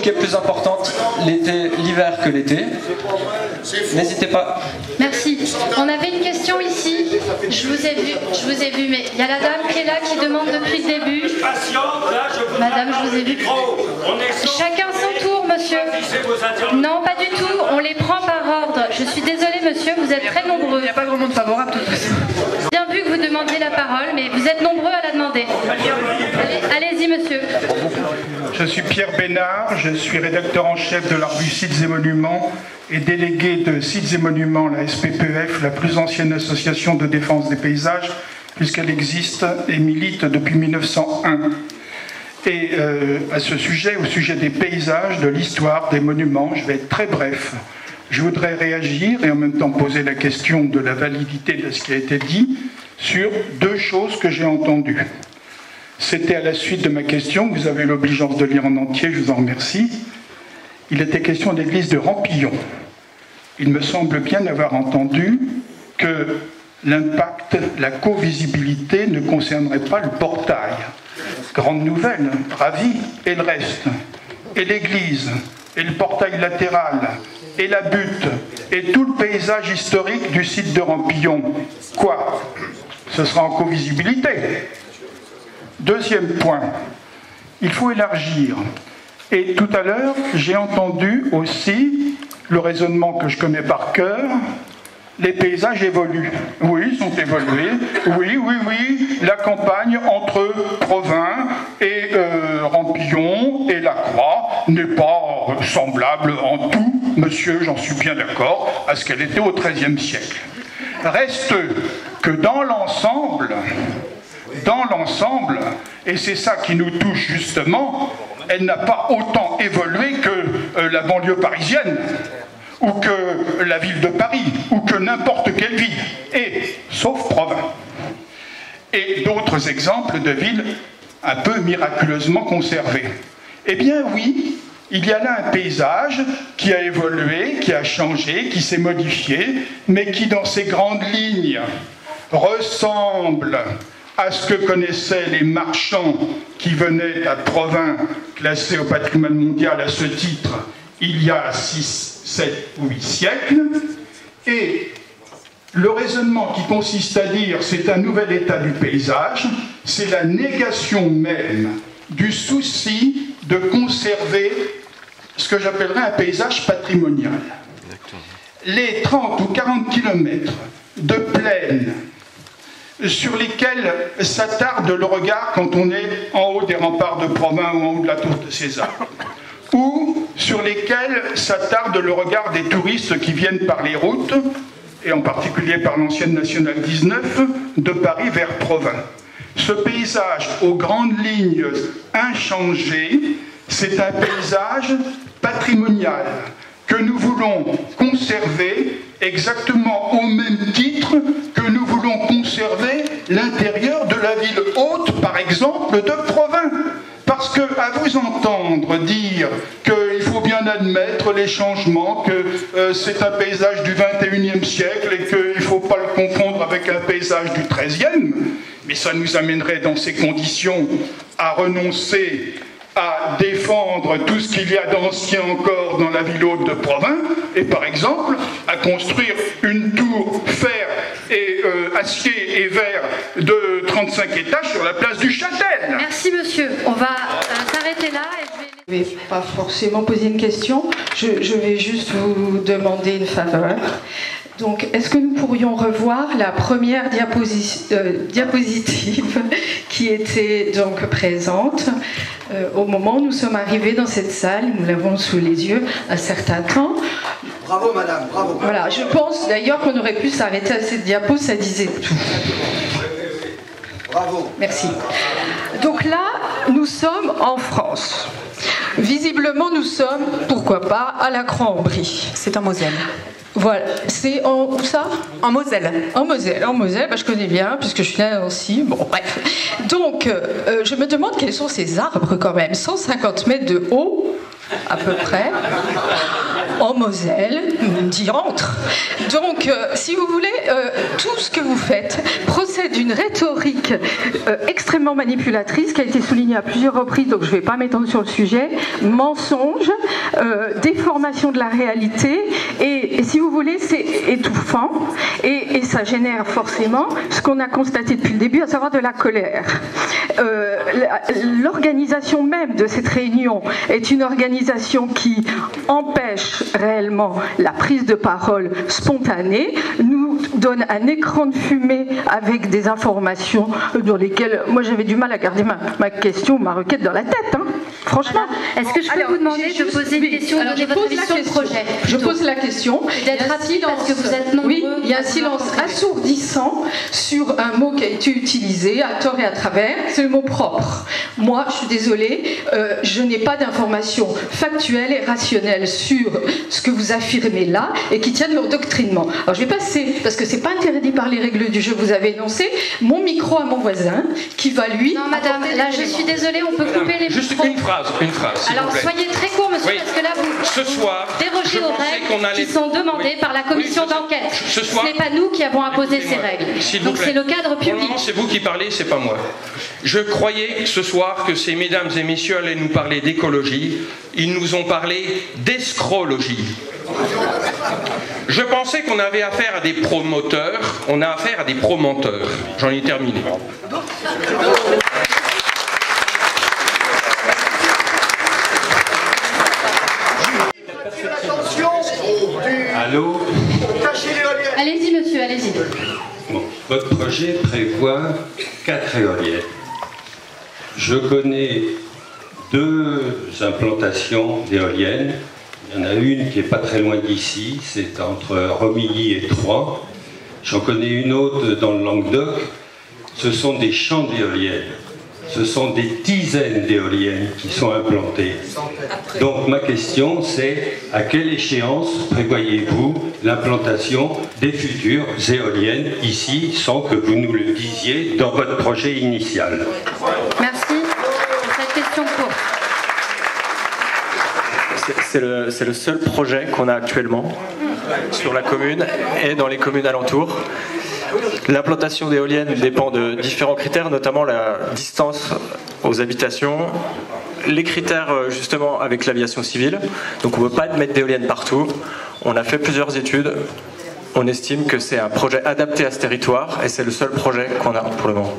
qui est plus importante l'hiver que l'été. N'hésitez pas. Merci. On avait une question ici. Je vous ai vu, mais il y a la dame qui est là qui demande depuis le début. Madame, je vous ai vu. Chacun son tour, monsieur. Non, pas du tout. On les prend par ordre. Je suis désolée, monsieur, vous êtes très nombreux. Il n'y a pas grand monde favorable, de toute façon. Bien vu que vous demandiez la parole, mais vous êtes nombreux à la demander. Allez-y, monsieur. Je suis Pierre Bénard, je suis rédacteur en chef de la revue Sites et Monuments et délégué de Sites et Monuments, la SPPEF, la plus ancienne association de défense des paysages, puisqu'elle existe et milite depuis 1901. Et à ce sujet, au sujet des paysages, de l'histoire, des monuments, je vais être très bref. Je voudrais réagir et en même temps poser la question de la validité de ce qui a été dit sur deux choses que j'ai entendues. C'était à la suite de ma question, que vous avez l'obligeance de lire en entier, je vous en remercie. Il était question de l'église de Rampillon. Il me semble bien avoir entendu que l'impact, la co-visibilité ne concernerait pas le portail. Grande nouvelle, ravi, et le reste. Et l'église, et le portail latéral, et la butte, et tout le paysage historique du site de Rampillon. Quoi ? ce sera en covisibilité. Deuxième point, il faut élargir. Et tout à l'heure, j'ai entendu aussi le raisonnement que je connais par cœur. Les paysages évoluent. Oui, ils sont évolués. Oui, oui, oui. La campagne entre Provins et Rampillon et la Croix n'est pas semblable en tout, monsieur, j'en suis bien d'accord, à ce qu'elle était au XIIIe siècle. Reste que dans l'ensemble, et c'est ça qui nous touche justement, elle n'a pas autant évolué que la banlieue parisienne, ou que la ville de Paris, ou que n'importe quelle ville, et sauf Provins. Et d'autres exemples de villes un peu miraculeusement conservées. Eh bien oui, il y a là un paysage qui a évolué, qui a changé, qui s'est modifié, mais qui dans ses grandes lignes ressemble à ce que connaissaient les marchands qui venaient à Provins, classés au patrimoine mondial à ce titre, il y a 6, 7 ou 8 siècles. Et le raisonnement qui consiste à dire c'est un nouvel état du paysage, c'est la négation même du souci de conserver ce que j'appellerais un paysage patrimonial. Les 30 ou 40 kilomètres de plaine sur lesquels s'attarde le regard quand on est en haut des remparts de Provins ou en haut de la tour de César, ou sur lesquels s'attarde le regard des touristes qui viennent par les routes, et en particulier par l'ancienne Nationale 19, de Paris vers Provins. Ce paysage aux grandes lignes inchangé, c'est un paysage patrimonial que nous voulons conserver exactement au même titre que nous voulons conserver l'intérieur de la ville haute, par exemple, de Provins. Parce que, à vous entendre dire qu'il faut bien admettre les changements, que c'est un paysage du XXIe siècle et qu'il ne faut pas le confondre avec un paysage du XIIIe, mais ça nous amènerait dans ces conditions à renoncer à défendre tout ce qu'il y a d'ancien encore dans la ville haute de Provins, et par exemple à construire une tour fer et acier et verre de 35 étages sur la place du Châtel. Merci monsieur, on va s'arrêter là. Je ne vais pas forcément poser une question, je vais juste vous demander une faveur. Donc, est-ce que nous pourrions revoir la première diapositive qui était donc présente au moment où nous sommes arrivés dans cette salle, nous l'avons sous les yeux un certain temps. Bravo madame, bravo. Voilà, je pense d'ailleurs qu'on aurait pu s'arrêter à cette diapo, ça disait tout. Bravo. Merci. Donc là, nous sommes en France. Visiblement, nous sommes, pourquoi pas, à la Croix-en-Brie. C'est en Moselle. Voilà, c'est en où ça? En Moselle. En Moselle, bah, je connais bien puisque je suis là aussi. Bon, bref. Donc, je me demande quels sont ces arbres quand même. 150 mètres de haut, à peu près, en Moselle, diantre. Donc, si vous voulez, tout ce que vous faites procède d'une rhétorique extrêmement manipulatrice qui a été soulignée à plusieurs reprises, donc je ne vais pas m'étendre sur le sujet. Mensonge, déformation de la réalité, et si vous voulez, c'est étouffant, et ça génère forcément ce qu'on a constaté depuis le début, à savoir de la colère. L'organisation même de cette réunion est une organisation qui empêche réellement la prise de parole spontanée, nous donne un écran de fumée avec des informations dans lesquelles moi j'avais du mal à garder ma question, ma requête dans la tête. Hein. Franchement. Est-ce que je peux vous demander de poser une question et donner votre avis sur le projet? Je pose la question. D'être rapide parce que vous êtes nombreux. Oui, il y a un silence assourdissant sur un mot qui a été utilisé à tort et à travers, c'est le mot propre. Moi, je suis désolée, je n'ai pas d'informations factuelles et rationnelles sur ce que vous affirmez là et qui tiennent leur doctrinement. Alors je vais passer, parce que c'est pas interdit par les règles du jeu, vous avez énoncé, mon micro à mon voisin qui va lui... Non madame, là je suis désolée, on peut couper les juste micros. Une phrase, s'il Alors vous plaît. Soyez très court monsieur, Oui. parce que là vous ce soir, dérogez aux règles qui sont demandées par la commission d'enquête. Ce soir, ce n'est pas nous qui avons imposé ces règles. Donc c'est le cadre public. Pour le moment, c'est vous qui parlez, c'est pas moi. Je croyais ce soir que ces mesdames et messieurs allaient nous parler d'écologie. Ils nous ont parlé d'escrologie. Je pensais qu'on avait affaire à des promoteurs, on a affaire à des promonteurs. J'en ai terminé. Allô? Allez-y, monsieur, allez-y. Bon, votre projet prévoit 4 éoliennes. Je connais 2 implantations d'éoliennes. Il y en a une qui n'est pas très loin d'ici, c'est entre Romilly et Troyes. J'en connais une autre dans le Languedoc. Ce sont des champs d'éoliennes. Ce sont des dizaines d'éoliennes qui sont implantées. Donc ma question c'est, à quelle échéance prévoyez-vous l'implantation des futures éoliennes ici, sans que vous nous le disiez dans votre projet initial? Merci pour cette question courte. C'est le seul projet qu'on a actuellement sur la commune et dans les communes alentours. L'implantation d'éoliennes dépend de différents critères, notamment la distance aux habitations, les critères justement avec l'aviation civile. Donc on ne peut pas mettre d'éoliennes partout. On a fait plusieurs études. On estime que c'est un projet adapté à ce territoire et c'est le seul projet qu'on a pour le moment.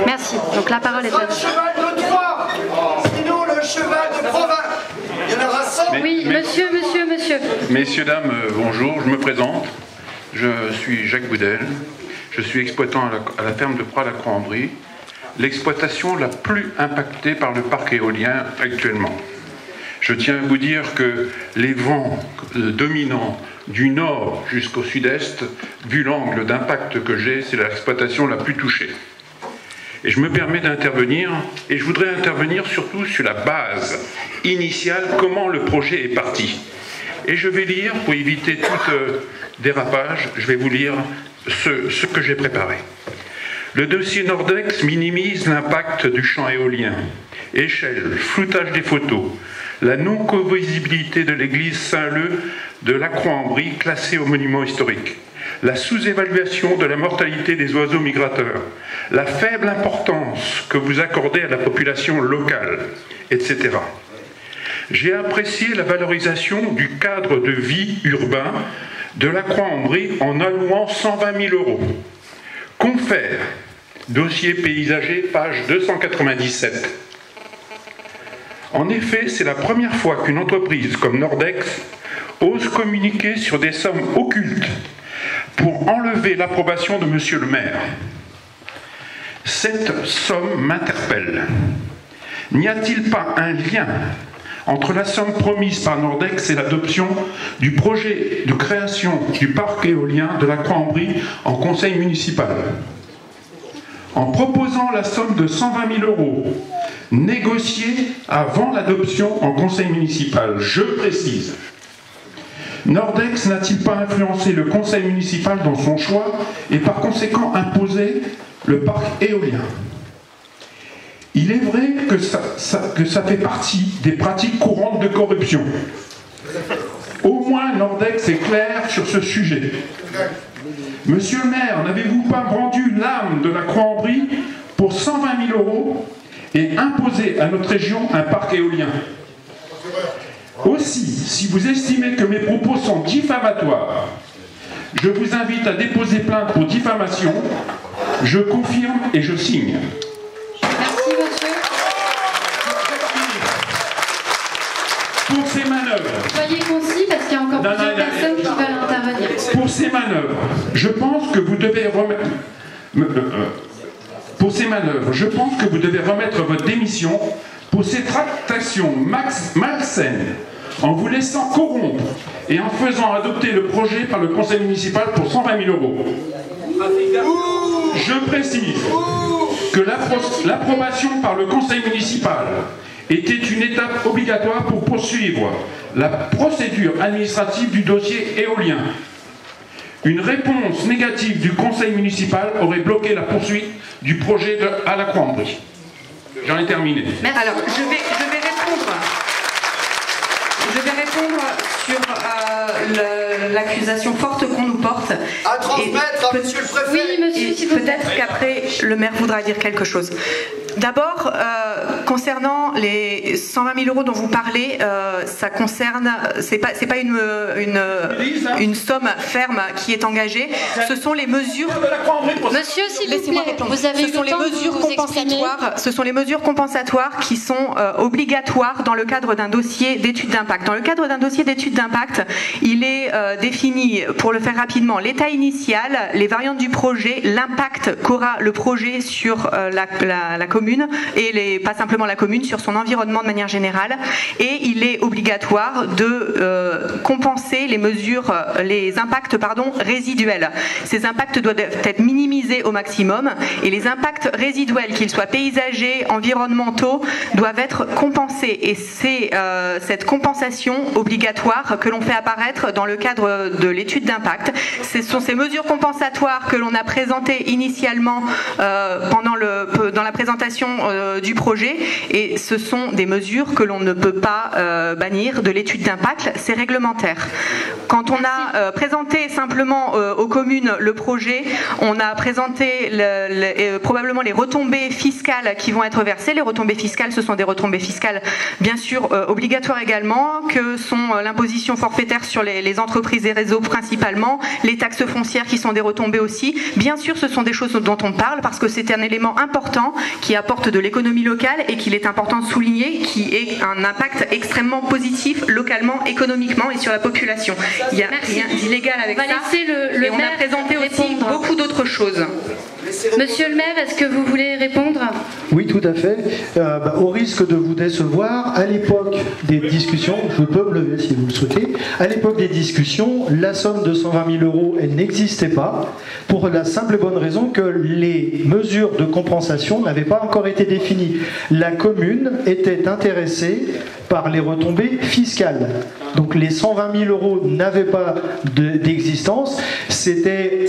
Merci. Donc la parole est à vous. Le cheval de Troyes, sinon le cheval de Provins. Il y en aura 100. Oui, monsieur. Messieurs, dames, bonjour, je me présente. Je suis Jacques Boudel, je suis exploitant à la ferme de Pras-la-Croix-en-Brie, l'exploitation la plus impactée par le parc éolien actuellement. Je tiens à vous dire que les vents dominants du nord jusqu'au sud-est, vu l'angle d'impact que j'ai, c'est l'exploitation la plus touchée. Et je me permets d'intervenir, et je voudrais intervenir surtout sur la base initiale, comment le projet est parti. Et je vais lire, pour éviter tout dérapage, je vais vous lire ce que j'ai préparé. Le dossier Nordex minimise l'impact du champ éolien. Échelle, floutage des photos, la non-covisibilité de l'église Saint-Leu de la Croix-en-Brie, classée au monument historique, la sous-évaluation de la mortalité des oiseaux migrateurs, la faible importance que vous accordez à la population locale, etc. J'ai apprécié la valorisation du cadre de vie urbain de la Croix-en-Brie en allouant 120 000 €. Confère, dossier paysager, page 297. En effet, c'est la première fois qu'une entreprise comme Nordex ose communiquer sur des sommes occultes pour enlever l'approbation de Monsieur le maire. Cette somme m'interpelle. N'y a-t-il pas un lien entre la somme promise par Nordex et l'adoption du projet de création du parc éolien de la Croix-en-Brie en conseil municipal? En proposant la somme de 120 000 €, négociée avant l'adoption en conseil municipal, je précise, Nordex n'a-t-il pas influencé le conseil municipal dans son choix et par conséquent imposé le parc éolien? Il est vrai que ça fait partie des pratiques courantes de corruption. Au moins Nordex est clair sur ce sujet. Monsieur le maire, n'avez-vous pas vendu l'âme de la Croix-en-Brie pour 120 000 € et imposé à notre région un parc éolien? Aussi, si vous estimez que mes propos sont diffamatoires, je vous invite à déposer plainte pour diffamation. Je confirme et je signe. Merci, monsieur. Pour ces manœuvres... Soyez concis parce qu'il y a encore plusieurs personnes qui veulent intervenir. Pour ces manœuvres, je pense que vous devez remettre... Pour ces manœuvres, je pense que vous devez remettre votre démission pour ces tractations malsaines, en vous laissant corrompre et en faisant adopter le projet par le conseil municipal pour 120 000 €. Je précise que l'approbation par le conseil municipal était une étape obligatoire pour poursuivre la procédure administrative du dossier éolien. Une réponse négative du conseil municipal aurait bloqué la poursuite du projet à la Croix-en-Brie. J'en ai terminé. Merci. Alors, je vais répondre sur l'accusation forte qu'on nous porte. À transmettre à monsieur le préfet. Oui, monsieur, s'il vous plaît. Peut-être qu'après, le maire voudra dire quelque chose. D'abord, concernant les 120 000 euros dont vous parlez, ça concerne, c'est pas une somme ferme qui est engagée. Ce sont les mesures. Monsieur, s'il vous plaît, vous avez eu le temps de vous exprimer. Ce sont les mesures compensatoires qui sont obligatoires dans le cadre d'un dossier d'étude d'impact. Dans le cadre d'un dossier d'étude d'impact, il est défini, pour le faire rapidement, l'état initial, les variantes du projet, l'impact qu'aura le projet sur la commune et pas simplement la commune, sur son environnement de manière générale. Et il est obligatoire de compenser les impacts résiduels. Ces impacts doivent être minimisés au maximum et les impacts résiduels, qu'ils soient paysagers, environnementaux, doivent être compensés. Et c'est cette compensation obligatoire que l'on fait apparaître dans le cadre de l'étude d'impact. Ce sont ces mesures compensatoires que l'on a présentées initialement dans la présentation du projet, et ce sont des mesures que l'on ne peut pas bannir de l'étude d'impact, c'est réglementaire. Quand on a présenté simplement aux communes le projet, on a présenté probablement les retombées fiscales qui vont être versées. Les retombées fiscales, ce sont des retombées fiscales bien sûr obligatoires également, que sont l'imposition forfaitaire sur les entreprises et réseaux principalement, les taxes foncières qui sont des retombées aussi. Bien sûr, ce sont des choses dont on parle parce que c'est un élément important qui apporte de l'économie locale et qu'il est important de souligner, qui est un impact extrêmement positif localement, économiquement et sur la population. Il n'y a rien d'illégal avec ça. Et on a présenté aussi beaucoup d'autres choses. Monsieur le maire, est-ce que vous voulez répondre? Oui, tout à fait. Au risque de vous décevoir, à l'époque des discussions, je peux me lever si vous le souhaitez, à l'époque des discussions, la somme de 120 000 euros, elle n'existait pas, pour la simple et bonne raison que les mesures de compensation n'avaient pas encore été définies. La commune était intéressée par les retombées fiscales. Donc les 120 000 euros n'avaient pas d'existence. C'était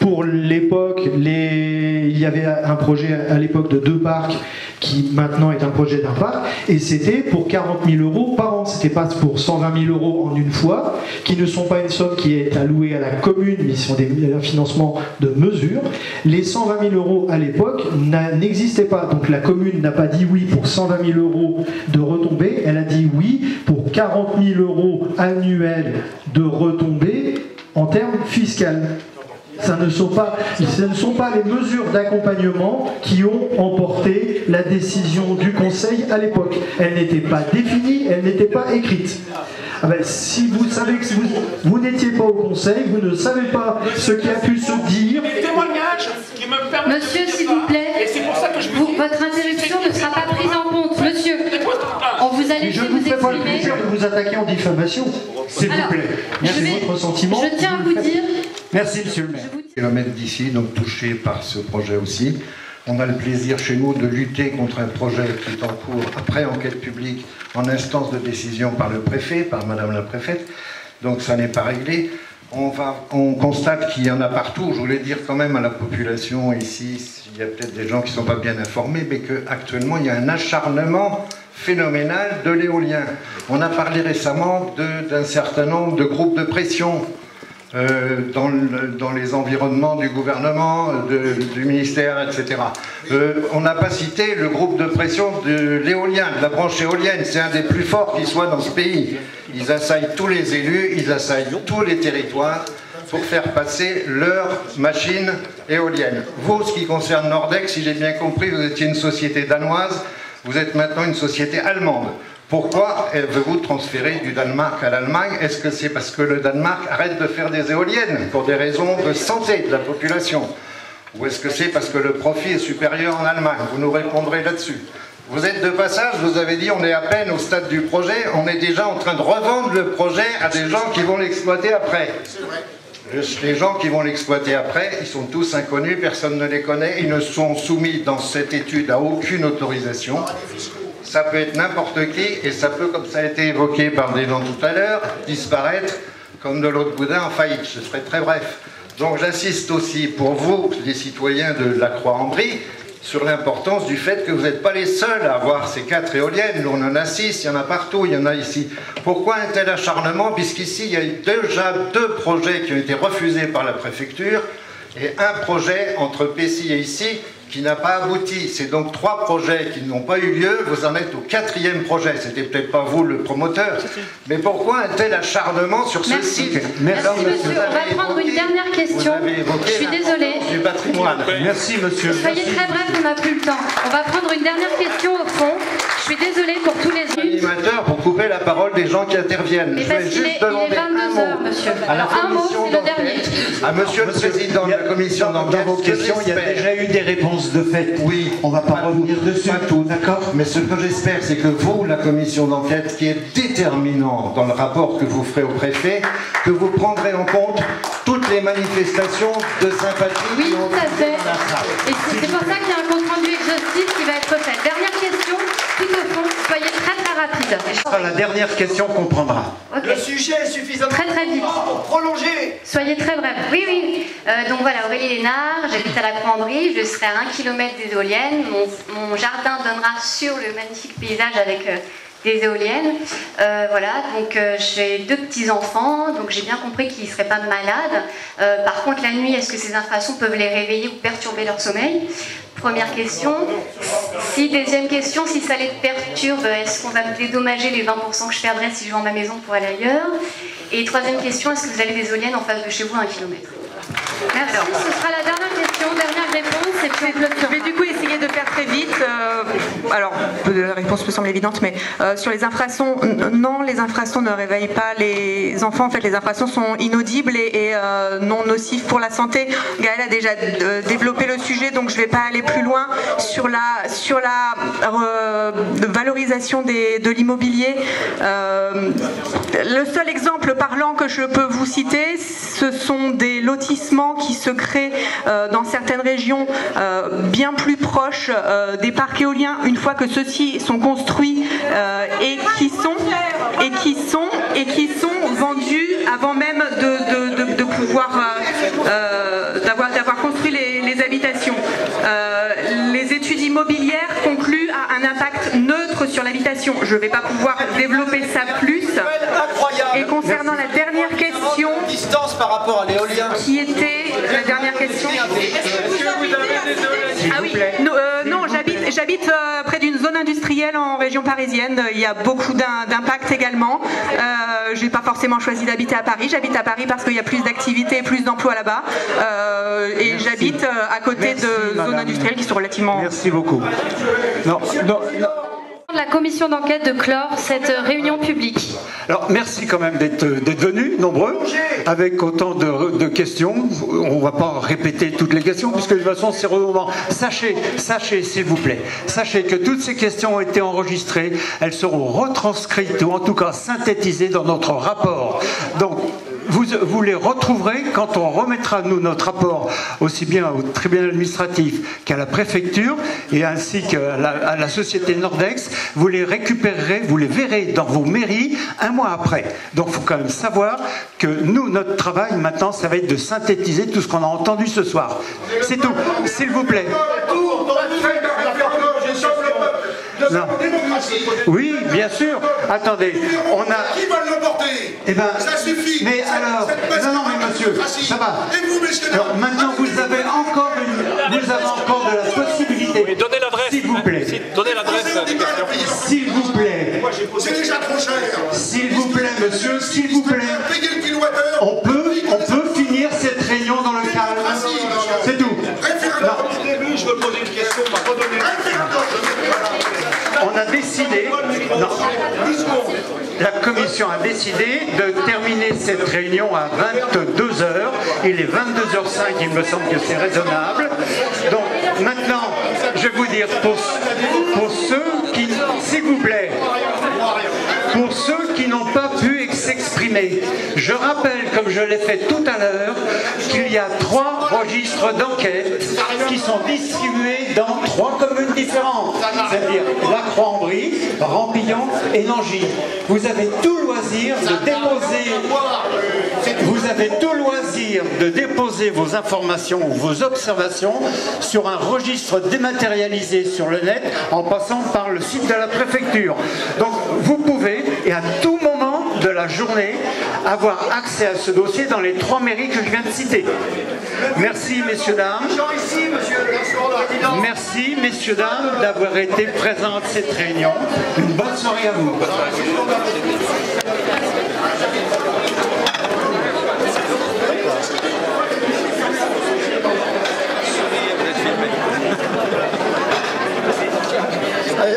pour l'époque, il y avait un projet à l'époque de 2 parcs qui maintenant est un projet d'un parc, et c'était pour 40 000 euros par an. C'était pas pour 120 000 euros en une fois, qui ne sont pas une somme qui est allouée à la commune, mais sont des financements de mesure. Les 120 000 euros à l'époque n'existaient pas. Donc la commune n'a pas dit oui pour 120 000 euros de retombées, elle a dit oui pour 40 000 euros annuels de retombées en termes fiscaux. Ce ne sont pas les mesures d'accompagnement qui ont emporté la décision du Conseil à l'époque. Elle n'était pas définie, elle n'était pas écrite. Ah ben, si vous savez que vous n'étiez pas au Conseil, vous ne savez pas ce qui a pu se dire. Monsieur, s'il vous plaît, votre interruption ne sera pas prise en compte. Monsieur, on vous a laissé vous exprimer. Je ne vous fais pas le plaisir de vous attaquer en diffamation, s'il vous plaît. Merci de votre sentiment. Je tiens à vous dire... Merci, monsieur le maire. Kilomètres d'ici, donc touchés par ce projet aussi. On a le plaisir chez nous de lutter contre un projet qui est en cours après enquête publique en instance de décision par le préfet, par madame la préfète. Donc ça n'est pas réglé. On constate qu'il y en a partout. Je voulais dire quand même à la population ici, il y a peut-être des gens qui ne sont pas bien informés, mais qu'actuellement il y a un acharnement phénoménal de l'éolien. On a parlé récemment d'un certain nombre de groupes de pression dans les environnements du gouvernement, du ministère, etc. On n'a pas cité le groupe de pression de l'éolien, de la branche éolienne. C'est un des plus forts qui soit dans ce pays. Ils assaillent tous les élus, ils assaillent tous les territoires pour faire passer leurs machines éoliennes. Vous, ce qui concerne Nordex, si j'ai bien compris, vous étiez une société danoise, vous êtes maintenant une société allemande. Pourquoi avez-vous transféré du Danemark à l'Allemagne? Est-ce que c'est parce que le Danemark arrête de faire des éoliennes pour des raisons de santé de la population? Ou est-ce que c'est parce que le profit est supérieur en Allemagne? Vous nous répondrez là-dessus. Vous êtes de passage, vous avez dit on est à peine au stade du projet, on est déjà en train de revendre le projet à des gens qui vont l'exploiter après. Les gens qui vont l'exploiter après, ils sont tous inconnus, personne ne les connaît, ils ne sont soumis dans cette étude à aucune autorisation. Ça peut être n'importe qui, et ça peut, comme ça a été évoqué par des gens tout à l'heure, disparaître comme de l'eau de boudin en faillite. Ce serait très bref. Donc j'insiste aussi pour vous, les citoyens de la Croix-en-Brie, sur l'importance du fait que vous n'êtes pas les seuls à avoir ces 4 éoliennes. Nous, on en a 6, il y en a partout, il y en a ici. Pourquoi un tel acharnement? Puisqu'ici, il y a eu déjà 2 projets qui ont été refusés par la préfecture, et un projet entre Pessy et ici qui n'a pas abouti. C'est donc 3 projets qui n'ont pas eu lieu. Vous en êtes au 4e projet. C'était peut-être pas vous le promoteur. Mais pourquoi un tel acharnement sur ce site? Merci monsieur. On va prendre une dernière question. Je suis désolée. Du patrimoine. Merci monsieur. Soyez très bref, on n'a plus le temps. On va prendre une dernière question au fond. Je suis désolée pour tous les animateurs pour couper la parole des gens qui interviennent. Mais je parce vais qu'il juste est demander 22h, monsieur. Alors un mot, c'est le dernier. À monsieur le président de la commission d'enquête. Dans vos questions, il y a déjà eu des réponses de fait. Oui. On ne va pas revenir dessus. Pas tout, d'accord. Mais ce que j'espère, c'est que vous, la commission d'enquête, qui est déterminante dans le rapport que vous ferez au préfet, que vous prendrez en compte toutes les manifestations de sympathie. Oui, tout à fait. Et c'est pour ça qu'il y a un compte rendu exhaustif qui va être fait. Dernière question, tout au fond, soyez très rapide. Ce sera la dernière question qu'on prendra. Okay. Le sujet est suffisamment très vite pour prolonger. Soyez très bref. Oui, oui. Donc voilà, Aurélie Lénard, j'habite à la Croix-en-Brie, je serai à 1 km des éoliennes. Mon jardin donnera sur le magnifique paysage avec des éoliennes. Voilà, donc j'ai 2 petits-enfants, donc j'ai bien compris qu'ils ne seraient pas malades. Par contre, la nuit, est-ce que ces infrations peuvent les réveiller ou perturber leur sommeil? Première question. Deuxième question, si ça les perturbe, est-ce qu'on va me dédommager les 20% que je perdrais si je vends ma maison pour aller ailleurs? Et troisième question, est-ce que vous avez des éoliennes en face de chez vous à 1 kilomètre? Merci, ce sera la dernière question, dernière réponse, et puis je vais du coup essayer de faire très vite. Alors, la réponse peut sembler évidente, mais sur les infractions, non, les infractions ne réveillent pas les enfants. En fait, les infractions sont inaudibles et non nocives pour la santé. Gaëlle a déjà développé le sujet, donc je ne vais pas aller plus loin sur la valorisation de l'immobilier. Le seul exemple parlant que je peux vous citer, ce sont des lotissements qui se créent dans certaines régions bien plus proches des parcs éoliens une fois que ceux-ci sont construits et qui sont vendus avant même de pouvoir d'avoir construit les habitations. Les études immobilières concluent à un impact neutre sur l'habitation. Je ne vais pas pouvoir développer ça plus. Et concernant la dernière question, distance par rapport à l'éolien, qui était la dernière question. Ah oui, non, j'habite près d'une zone industrielle en région parisienne. Il y a beaucoup d'impact également. Je n'ai pas forcément choisi d'habiter à Paris. J'habite à Paris parce qu'il y a plus d'activités et plus d'emplois là-bas. Et j'habite à côté de zones industrielles qui sont relativement... Merci beaucoup. Non. La commission d'enquête de clore cette réunion publique. Alors merci quand même d'être venus, nombreux, avec autant de questions. On ne va pas répéter toutes les questions, puisque de toute façon c'est redondant. Sachez s'il vous plaît, sachez que toutes ces questions ont été enregistrées, elles seront retranscrites, ou en tout cas synthétisées dans notre rapport. Donc, vous les retrouverez quand on remettra, nous, notre rapport, aussi bien au tribunal administratif qu'à la préfecture, et ainsi qu'à la société Nordex. Vous les récupérerez, vous les verrez dans vos mairies un mois après. Donc il faut quand même savoir que nous, notre travail, maintenant, ça va être de synthétiser tout ce qu'on a entendu ce soir. C'est tout, s'il vous plaît. Non. Oui, bien sûr. Attendez, on a... Qui va l'emporter? Eh ben, ça suffit. Mais alors, non, mais monsieur, ça va. Et vous, messieurs, alors maintenant, vous avez encore de la possibilité. Oui, donnez l'adresse. S'il vous plaît. Donnez l'adresse. S'il vous plaît. C'est déjà trop cher. S'il vous plaît, monsieur, s'il vous plaît. On peut finir cette réunion dans le calme. C'est tout. Au début, je veux poser une question. On a décidé, la commission a décidé de terminer cette réunion à 22h. Il est 22h05, il me semble que c'est raisonnable. Donc maintenant, je vais vous dire, pour ceux qui, s'il vous plaît, pour ceux qui n'ont pas pu s'exprimer, je rappelle, comme je l'ai fait tout à l'heure, qu'il y a 3 registres d'enquête qui sont distribués dans 3 communes différentes, c'est-à-dire la Croix-en-Brie, Rampillon et Nangy. Vous avez tout loisir de déposer vos informations ou vos observations sur un registre dématérialisé sur le net en passant par le site de la préfecture. Donc vous pouvez, et à tout moment de de la journée avoir accès à ce dossier dans les 3 mairies que je viens de citer. Merci, messieurs, dames. Merci, messieurs, dames, d'avoir été présents à cette réunion. Une bonne soirée à vous. Allez,